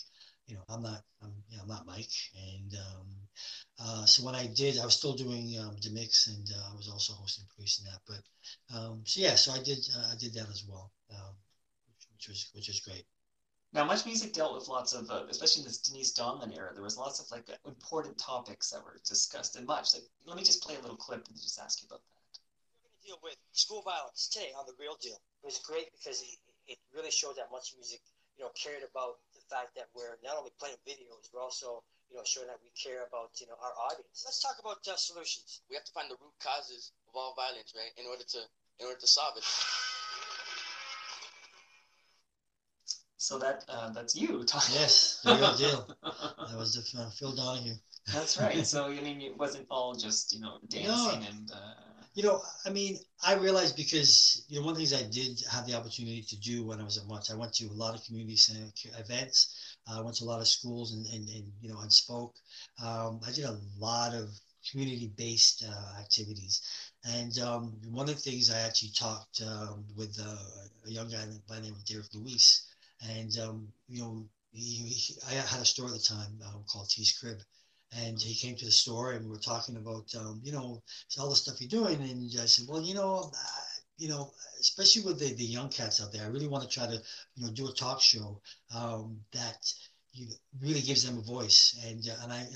I'm not Mike, and so when I did, I was still doing the mix, and I was also hosting and producing that. But so I did that as well, which was great. Now, Much Music dealt with lots of, especially in this Denise Donlin era, there was lots of like important topics that were discussed in Much. Like, let me just play a little clip and just ask you about that. We're going to deal with school violence today on The Real Deal. It was great because it really showed that Much Music, cared about the fact that we're not only playing videos, we're also, showing that we care about, our audience. Let's talk about solutions. We have to find the root causes of all violence, right? In order to solve it. So that's you talking. Yes, The Real Deal. That was Phil Donahue. That's right. So I mean, it wasn't all just dancing and. I mean, I realized because one of the things I did have the opportunity to do when I was at Much, I went to a lot of community center events. I went to a lot of schools and spoke. I did a lot of community-based activities. And one of the things I actually talked with a young guy by the name of Derek Luis. And, I had a store at the time called T's Crib. And he came to the store and we were talking about, all the stuff you're doing. And I said, well, especially with the young cats out there, I really want to try to, do a talk show that really gives them a voice. And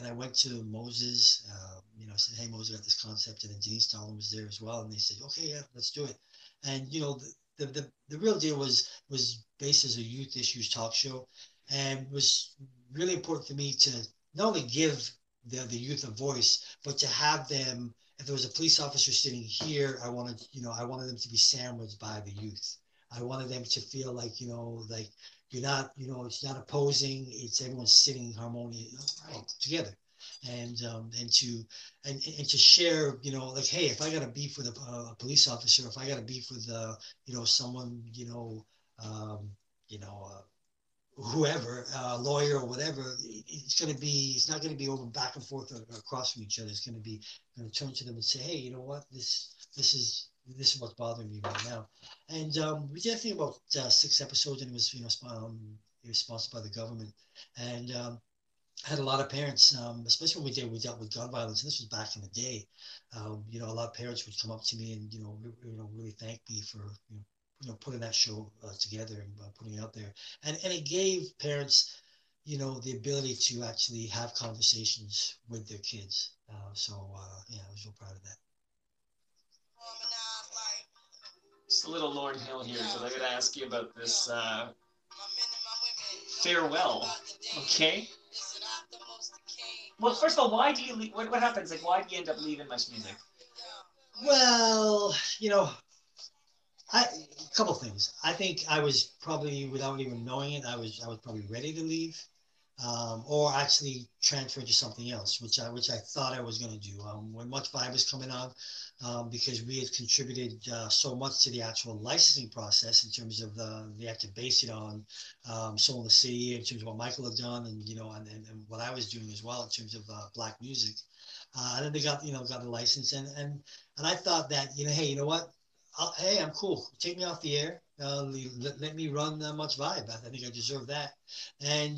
I went to Moses, I said, hey, Moses, I got this concept. And then Denise Donlin was there as well. And they said, okay, yeah, let's do it. And, the Real Deal was based as a youth issues talk show, and was really important for me to not only give the youth a voice, but to have them, if there was a police officer sitting here, I wanted them to be sandwiched by the youth. I wanted them to feel like, like you're not, it's not opposing, it's everyone sitting harmoniously together. And to share, like, hey, if I got a beef with a police officer, if I got a beef with, someone, whoever, lawyer or whatever, it's not going to be over back and forth or across from each other. It's going to turn to them and say, hey, you know what, this is what's bothering me right now. And we did, I think, about 6 episodes, and it was, it was sponsored by the government. And I had a lot of parents, especially when we dealt with gun violence, and this was back in the day. A lot of parents would come up to me and really thank me for putting that show together and putting it out there, and it gave parents the ability to actually have conversations with their kids. I was real proud of that. Just a little Lauryn Hill here, because I got to ask you about this farewell. Okay. Well, first of all, why do you leave? What happens? Like, why do you end up leaving Much Music? Well, a couple things. I think I was probably, without even knowing it, I was probably ready to leave, or actually transfer to something else, which I thought I was going to do. When Much Vibe was coming on, because we had contributed so much to the actual licensing process in terms of they had to base it on Soul in the City, in terms of what Michael had done, and and what I was doing as well in terms of black music. And then they got the license, and I thought that hey, you know what? Hey, I'm cool. Take me off the air. Let me run Much Vibe. I think I deserve that. And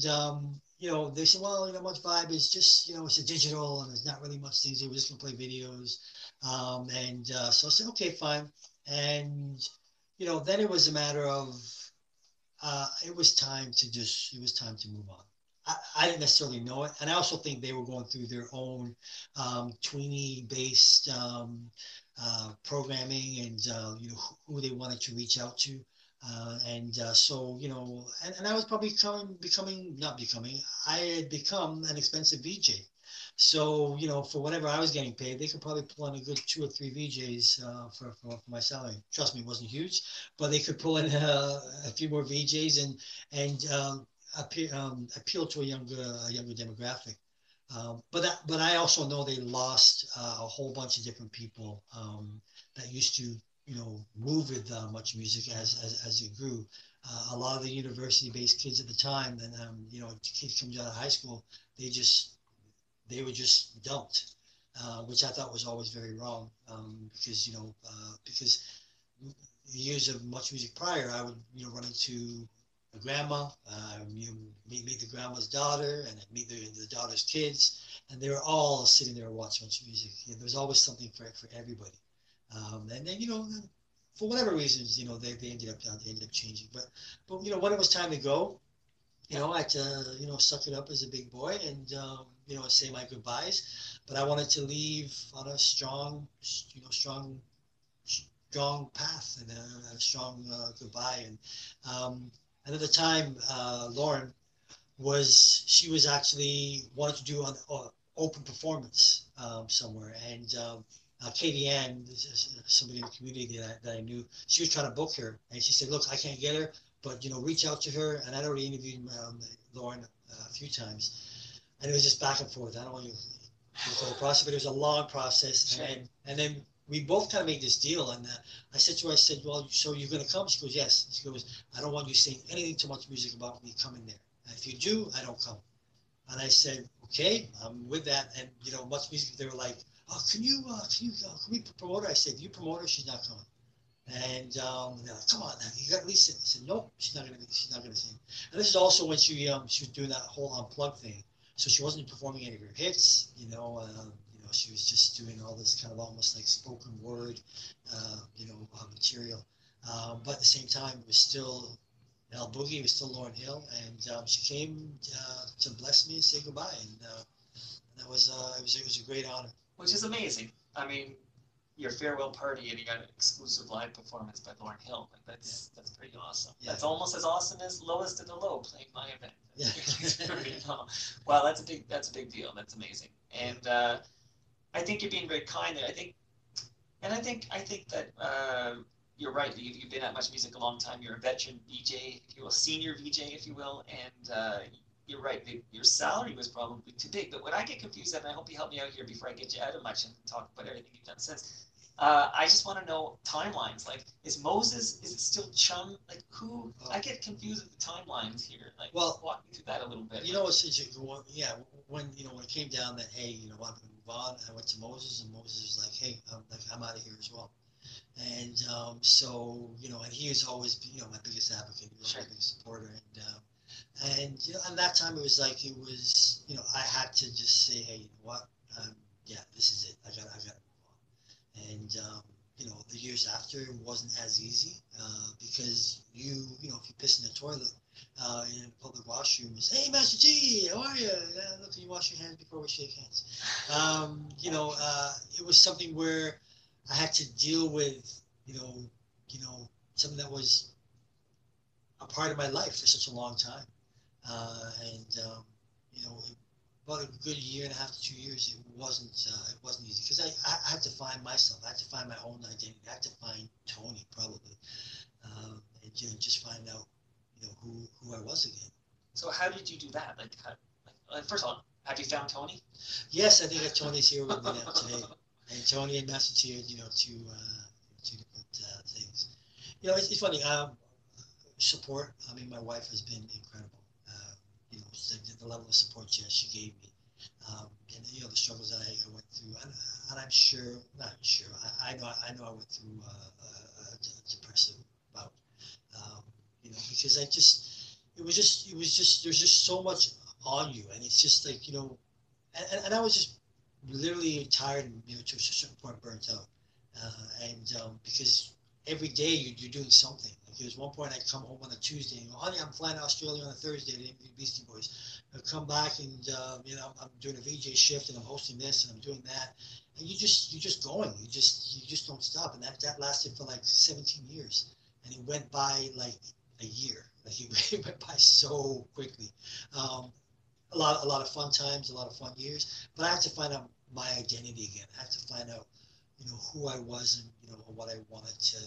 they said, well, Much Vibe is just it's a digital, and there's not really much things here. We're just gonna play videos. So I said, okay, fine. And then it was a matter of it was time to move on. I didn't necessarily know it, and I also think they were going through their own tweenie-based programming, and who they wanted to reach out to, so and I was probably I had become an expensive VJ, So, you know, for whatever I was getting paid, they could probably pull in a good 2 or 3 VJs for my salary. Trust me, it wasn't huge, but they could pull in a few more VJs and appeal to a younger demographic. But I also know they lost a whole bunch of different people that used to, you know, move with Much Music as it grew. A lot of the university-based kids at the time, and you know, kids coming out of high school, they just they were just dumped, which I thought was always very wrong, because, you know, because the years of Much Music prior, I would, you know, run into a grandma, you know, meet the grandma's daughter, and I'd meet the daughter's kids, and they were all sitting there watching Much Music. You know, there was always something for everybody, and then, you know, for whatever reasons, you know, they ended up changing. But you know, when it was time to go, you know, I had to, you know, suck it up as a big boy and, you know, say my goodbyes. But I wanted to leave on a strong, you know, strong path and a strong goodbye. And at the time, Lauren she was actually wanted to do an open performance somewhere. And Katie Ann, somebody in the community that I knew, she was trying to book her. And she said, look, I can't get her, but, you know, reach out to her. And I'd already interviewed Lauren a few times. And it was just back and forth. I don't want to go through the process, but it was a long process. Sure. And then we both kind of made this deal. And I said to her, I said, well, so you're going to come? She goes, yes. She goes, I don't want you saying anything too much music about me coming there. And if you do, I don't come. And I said, okay, I'm with that. And, you know, Much Music, they were like, oh, can we promote her? I said, you promote her, she's not coming. And they're like, come on, now, you got to at least sing. I said, nope, she's not gonna sing. And this is also when she was doing that whole unplugged thing. So she wasn't performing any of her hits, you know, she was just doing all this kind of almost like spoken word, material. But at the same time, it was still Al Boogie, it was still Lauryn Hill, and she came to bless me and say goodbye, and that was it was a great honor. Which is amazing. I mean, your farewell party and you got an exclusive live performance by Lauryn Hill. Like that's pretty awesome. Yeah. That's almost as awesome as Lowest in the Low playing my event. Yeah. Wow, that's a big deal. That's amazing. And I think you're being very kind there. I think that you're right. You've been at Much Music a long time. You're a veteran VJ, if you will, senior VJ, if you will, and you're right. Your salary was probably too big. But what I get confused at, and I hope you help me out here before I get you out of Much and talk about everything you've done since. I just want to know timelines. Like, is it still Chum? Like, who? I get confused with the timelines here. Like, well, walk me through that a little bit. You know, when it came down that, hey, you know, I'm going to move on, I went to Moses, and Moses was like, hey, I'm out of here as well. And so, you know, and he was always, you know, my biggest advocate, he was my biggest supporter, and you know, and that time it was, you know, I had to just say, hey, you know what, yeah, this is it. I got to move on. And you know, the years after it wasn't as easy because you know, if you piss in the toilet in a public washroom, it's, hey, Master T, how are you? Look, can you wash your hands before we shake hands? You know, it was something where I had to deal with, you know, something that was a part of my life for such a long time. You know, about a good year and a half to 2 years, it wasn't easy because I had to find myself. I had to find my own identity. I had to find Tony probably, and you know, just find out, you know, who I was again. So how did you do that? Like first of all, have you found Tony? Yes, I think that Tony's here with me now today. And Tony and Master T, you know, two different things. You know, it's funny. Support. I mean, my wife has been incredible. You know, the level of support she gave me, and you know, the struggles that I went through, and I'm sure, not sure, I know I went through a depressive bout. You know, because there's just so much on you, and it's just like, you know, and I was just literally tired and, you know, to a certain point burnt out, because every day you're doing something. Like, there was one point I'd come home on a Tuesday and go, honey, I'm flying to Australia on a Thursday to interview Beastie Boys. I'd come back and you know, I'm doing a VJ shift and I'm hosting this and I'm doing that, and you're just going. You just don't stop, and that lasted for like 17 years, and it went by like a year. Like it went by so quickly. a lot of fun times, a lot of fun years. But I had to find out my identity again. I had to find out, who I was and what I wanted to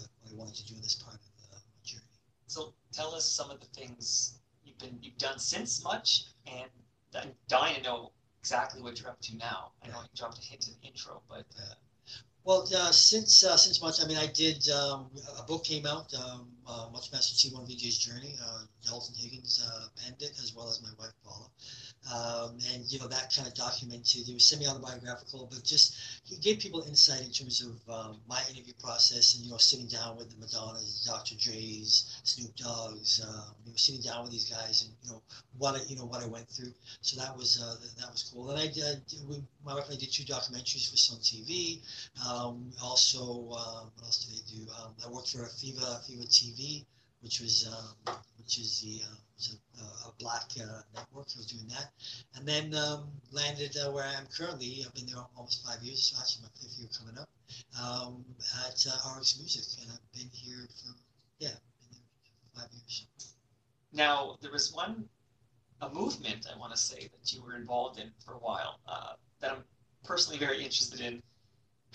do in this part of the journey. So tell us some of the things you've done since Much, and I'm dying to know exactly what you're up to now. I know you dropped a hint in the intro, but Well, since Much, I mean, I did a book came out, Much Master T1 VJ's Journey. Dalton Higgins penned it, as well as my wife Paula. And that kind of documented. It was semi-autobiographical, but just it gave people insight in terms of my interview process, and sitting down with the Madonnas, Dr. Dre's, Snoop Dogg's, sitting down with these guys, and what I went through. So that was cool. And my wife and I did 2 documentaries for Sun TV. Also, what else did I do? I worked for Fiva TV, which is a black network. I was doing that, and then landed where I am currently. I've been there almost 5 years. So actually, my 5th year coming up at RX Music, and I've been here for been there for 5 years. now there was a movement I want to say that you were involved in for a while that I'm personally very interested in.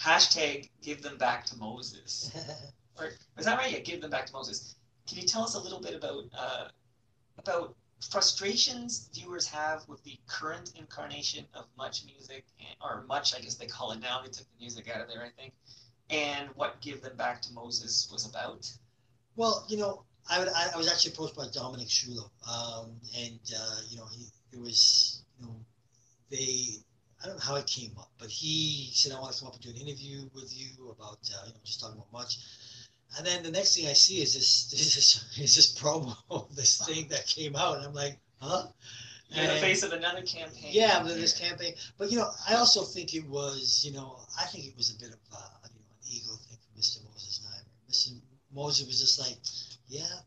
Hashtag Give Them Back to Moses. Or is that right? Yeah, Give Them Back to Moses. Can you tell us a little bit about frustrations viewers have with the current incarnation of Much Music, or Much, I guess they call it now. They took the music out of there, I think. And what Give Them Back to Moses was about? Well, I was actually approached by Dominic Schulo, and it was they. I don't know how it came up, but he said, I want to come up and do an interview with you about, just talking about Much. And then the next thing I see is this promo, this thing that came out. And I'm like, huh? You're in the face of another campaign. Yeah, this campaign. But, I also think it was, I think it was a bit of, an ego thing for Mr. Moses and I. Mr. Moses was just like, yeah,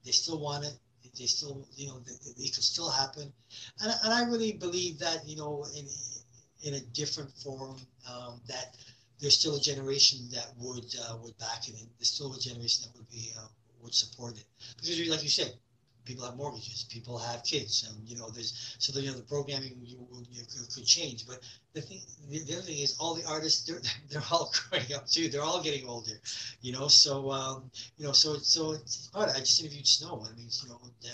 they still want it. They still, it could still happen, and I really believe that, in a different form, that there's still a generation that would back it, and there's still a generation that would support it, because like you said, people have mortgages, people have kids, and the programming could change, but the other thing is all the artists they're all growing up too, they're all getting older, so it's hard. I just interviewed Snow. I mean,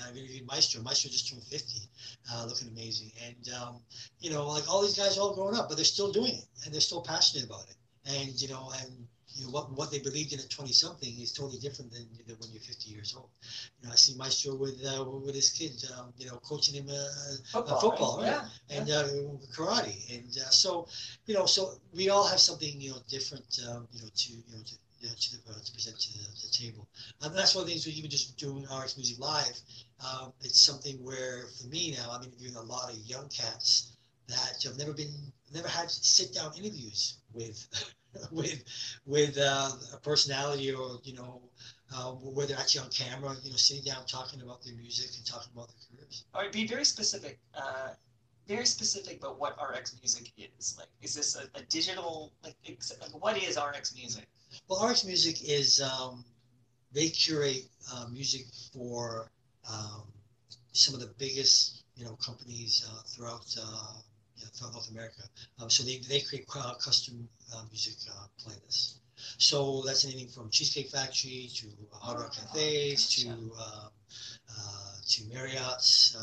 I interviewed Maestro. Maestro just turned 50, looking amazing, and like all these guys are all growing up, but they're still doing it, and they're still passionate about it, and what they believed in at 20-something is totally different than when you're 50 years old. I see Maestro with his kids, coaching him football, right? Yeah. And karate, and so we all have something different, to present to the table. And that's one of the things. Even just doing RX Music Live, it's something where for me now I'm interviewing a lot of young cats that have never had sit-down interviews with a personality, or where they're actually on camera, sitting down talking about their music and talking about their careers. All right, be very specific about what RX Music is. Like, is this a digital, what is RX Music? Well, RX Music is, they curate music for some of the biggest, companies throughout North America. So they create custom music playlists. So that's anything from Cheesecake Factory to Hard Rock Cafes to Marriott's.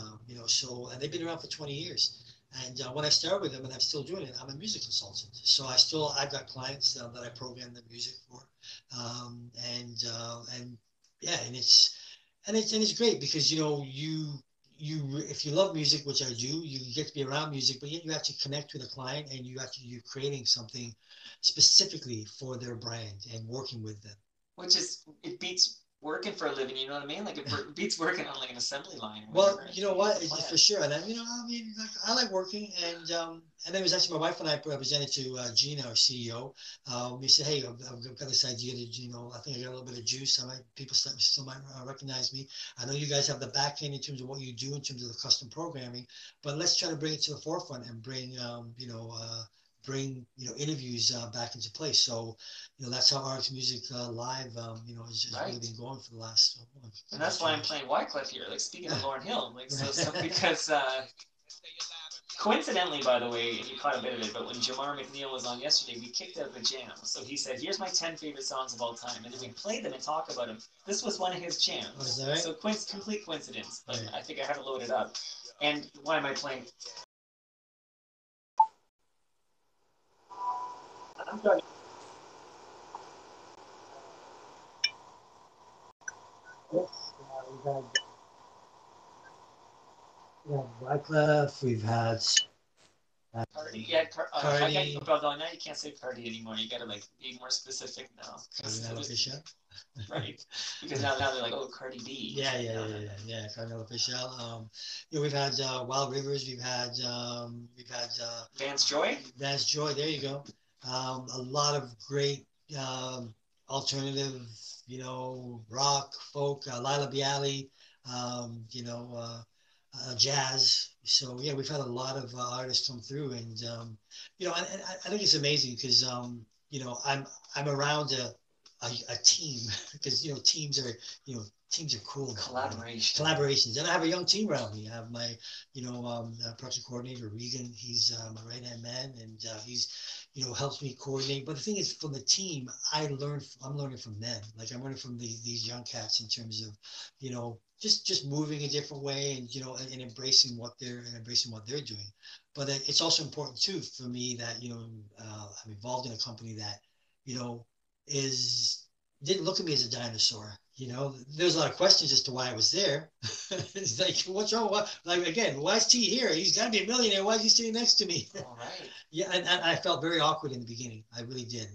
And they've been around for 20 years. And when I started with them, and I'm still doing it, I'm a music consultant. So I've got clients that I program the music for, it's great because if you love music, which I do, you get to be around music, but yet you actually connect with a client, and you're creating something specifically for their brand and working with them. It beats working for a living, you know what I mean? Like, it beats working on like an assembly line. Well, you know what, for sure. And I like working, and then it was actually my wife and I presented to Gina, our CEO. We said, hey, I've got this idea that, I think I got a little bit of juice. People still might recognize me. I know you guys have the back end in terms of what you do in terms of the custom programming, but let's try to bring it to the forefront and bring interviews back into place. So that's how RX Music Live has really been going for the last and that's why I'm playing Wyclef here, like, speaking of Lauryn Hill, like, so because Coincidentally, by the way, and you caught a bit of it, but when Jamar McNeil was on yesterday, we kicked out the jam. So he said, here's my 10 favorite songs of all time. And then we played them and talk about them. This was one of his jams. Oh, is that right? So complete coincidence. But Right. I think I have it loaded up. And why am I playing? I'm done. Yes, we've had Wyclef, we've had Cardi. Yeah, Cardi. now you can't say Cardi anymore. You gotta like be more specific now. Carmelo Fisher. Right. Because now they're like, oh, Cardi B. Yeah. Carmelo Fisher. We've had Wild Rivers. We've had Vance Joy. Vance Joy. There you go. A lot of great alternative, rock, folk. Lila Bialy. Jazz. So yeah, we've had a lot of artists come through, and I think it's amazing because I'm around a team because teams are cool. Collaborations, and I have a young team around me. I have my production coordinator Regan. He's my right hand man, and he's helps me coordinate. But the thing is, from the team, I'm learning from them. Like I'm learning from these young cats in terms of just moving a different way, and and embracing what they're doing. But it's also important too for me that I'm involved in a company that didn't look at me as a dinosaur. There's a lot of questions as to why I was there. It's like, what's wrong? Again, why is T here? He's got to be a millionaire. Why is he sitting next to me? All right. Yeah, and I felt very awkward in the beginning. I really did.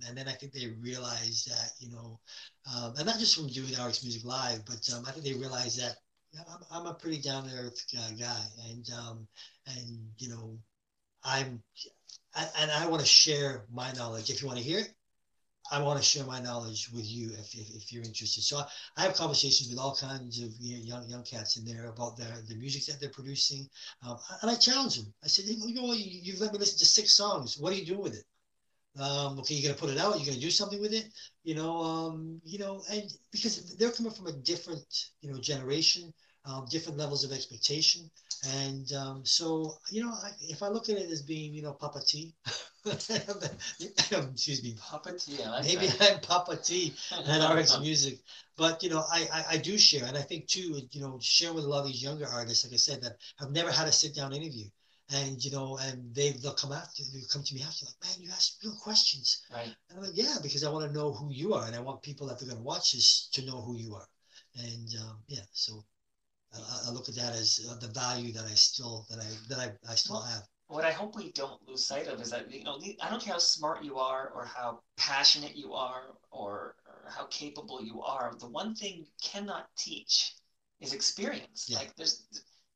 And then I think they realized that, and not just from doing RX Music Live, but I think they realized that I'm a pretty down to earth guy, and I want to share my knowledge. If you want to hear it, I want to share my knowledge with you if you're interested. So I have conversations with all kinds of young cats in there about the music that they're producing, and I challenge them. I said, you've let me listen to 6 songs. What are you doing with it? Okay, you're gonna put it out. You're gonna do something with it. And because they're coming from a different generation, different levels of expectation. And so, if I look at it as being, Papa T, excuse me, Papa T, I like maybe that. I'm Papa T at RX Music, but I do share, and I think too, share with a lot of these younger artists, like I said, that have never had a sit down interview, and and they'll come to me after, like, man, you ask real questions, right? And I'm like, yeah, because I want to know who you are, and I want people that are going to watch this to know who you are, and so. I look at that as the value that I still have. What I hope we don't lose sight of is that I don't care how smart you are or how passionate you are or how capable you are. The one thing you cannot teach is experience. Yeah. Like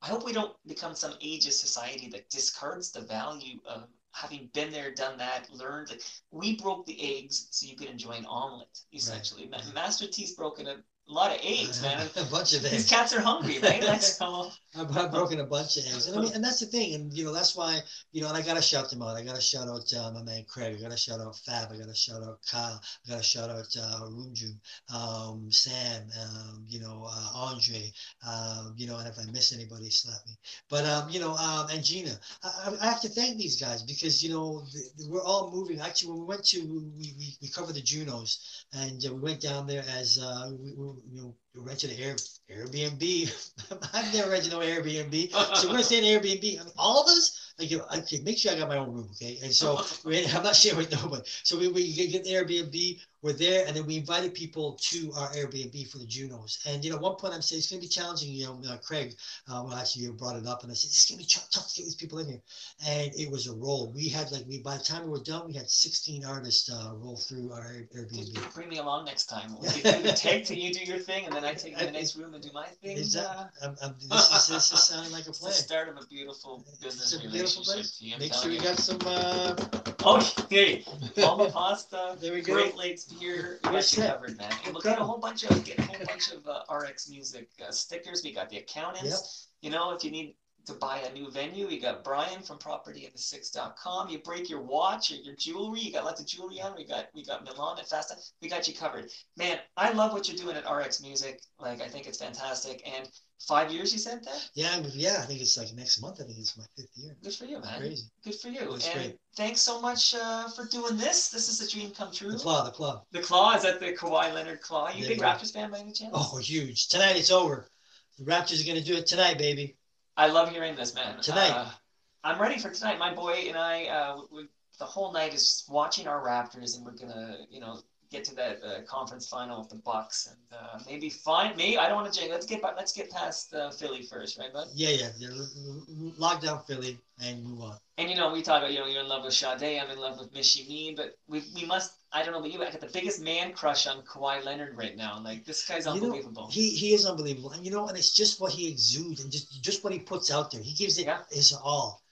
I hope we don't become some ageist society that discards the value of having been there, done that, learned. Like, we broke the eggs so you could enjoy an omelet, essentially. Right. Master T's broken a lot of eggs, man. A bunch of eggs. These cats are hungry, right? That's all. I've broken a bunch of eggs, and and that's the thing, and that's why and I gotta shout them out. I gotta shout out my man Craig. I gotta shout out Fab. I gotta shout out Kyle. I gotta shout out Runju, Sam, Andre, and if I miss anybody, slap me. But and Gina, I have to thank these guys because we're all moving. Actually, when we went to we covered the Junos, and we went down there as we rented an Airbnb. I've never rented no Airbnb, so we're gonna stay in an Airbnb. I mean, all of us. Like, okay, make sure I got my own room, okay? And so I'm not sharing with nobody. So we get the Airbnb. We're there, and then we invited people to our Airbnb for the Junos. And at one point I'm saying it's gonna be challenging. Craig, well, actually you brought it up, and I said it's gonna be tough to get these people in here. And it was a roll. We had by the time we were done, we had 16 artists roll through our Airbnb. Bring me along next time. We do the take till you do your thing, and then I take the next room and do my thing. Exactly. This is sounding like a plan. It's the start of a beautiful business relationship. Make sure you got some. Hey, Palma Pasta. There we go. Great Lakes beer. We got you covered, man. And we'll get a whole bunch of RX Music stickers. We got the accountants. Yep. If you need to buy a new venue. We got Brian from propertyinthesix.com. You break your watch or your jewelry. You got lots of jewelry on. We got Milan at Fast Time. We got you covered. Man, I love what you're doing at RX Music. Like, I think it's fantastic. And 5 years, you said that? Yeah, I think it's like next month. I think it's my 5th year. Good for you, man. Crazy. Good for you. It's and great. Thanks so much for doing this. This is a dream come true. The Claw. The Claw, is that the Kawhi Leonard Claw? You a big Raptors fan by any chance? Oh, huge. Tonight it's over. The Raptors are going to do it tonight, baby. I love hearing this, man. Tonight. I'm ready for tonight. My boy and I, the whole night is watching our Raptors, and we're gonna, get to that conference final with the Bucks, and maybe I don't want to jinx. Let's get past Philly first, right, bud? Yeah. Lock down Philly and move on. And we talk about you're in love with Sade, I'm in love with Michie Mee, but we must. I don't know, but I got the biggest man crush on Kawhi Leonard right now. Like, this guy's unbelievable. He is unbelievable, and and it's just what he exudes and just what he puts out there. He gives it his all.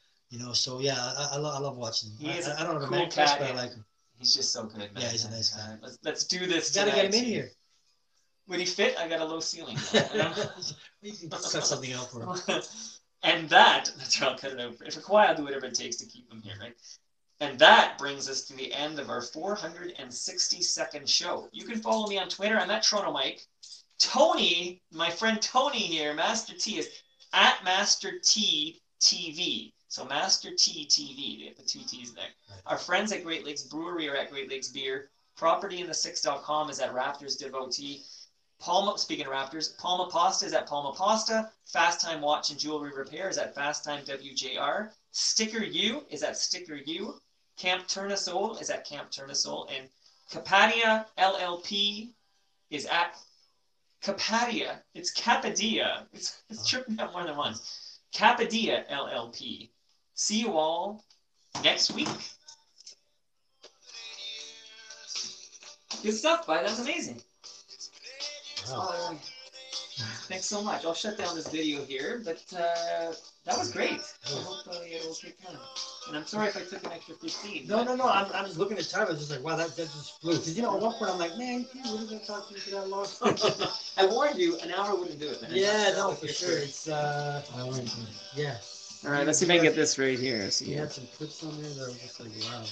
So yeah, I love watching him. I don't know the cool man crush, cat, but I like him. He's just so good, man. Yeah, he's a nice guy. Let's do this. You gotta get him in here. Would he fit? I got a low ceiling. You can cut something out for him. And that's where I'll cut it out. If Kawhi, I'll do whatever it takes to keep him here, right? And that brings us to the end of our 462nd show. You can follow me on Twitter. I'm at Toronto Mike. Tony, my friend Tony here, Master T, is at Master T TV. So Master T TV, they have the 2 T's there. Right. Our friends at Great Lakes Brewery are at Great Lakes Beer. Propertyinthesix.com is at Raptors Devotee. Speaking of Raptors, Palma Pasta is at Palma Pasta. Fast Time Watch and Jewelry Repair is at Fast Time WJR. Sticker U is at Sticker U. Camp Turnasol is at Camp Turnasol. And Capadia LLP is at Capadia. It's Capadia. It's tripping out more than once. Capadia LLP. See you all next week. Good stuff, bud. That was amazing. Wow. Thanks so much. I'll shut down this video here, but that was great. I hope you had a okay time. And I'm sorry if I took an extra 15. No. I'm just looking at time. I was just like, wow, that just flew. Because, at one point I'm like, man, you really going to talk to me for that long? I warned you, an hour wouldn't do it, man. Yeah, no, for sure. It's, yeah. All right, let's see if I can get this right here. You had some clips on there that were just like, wow.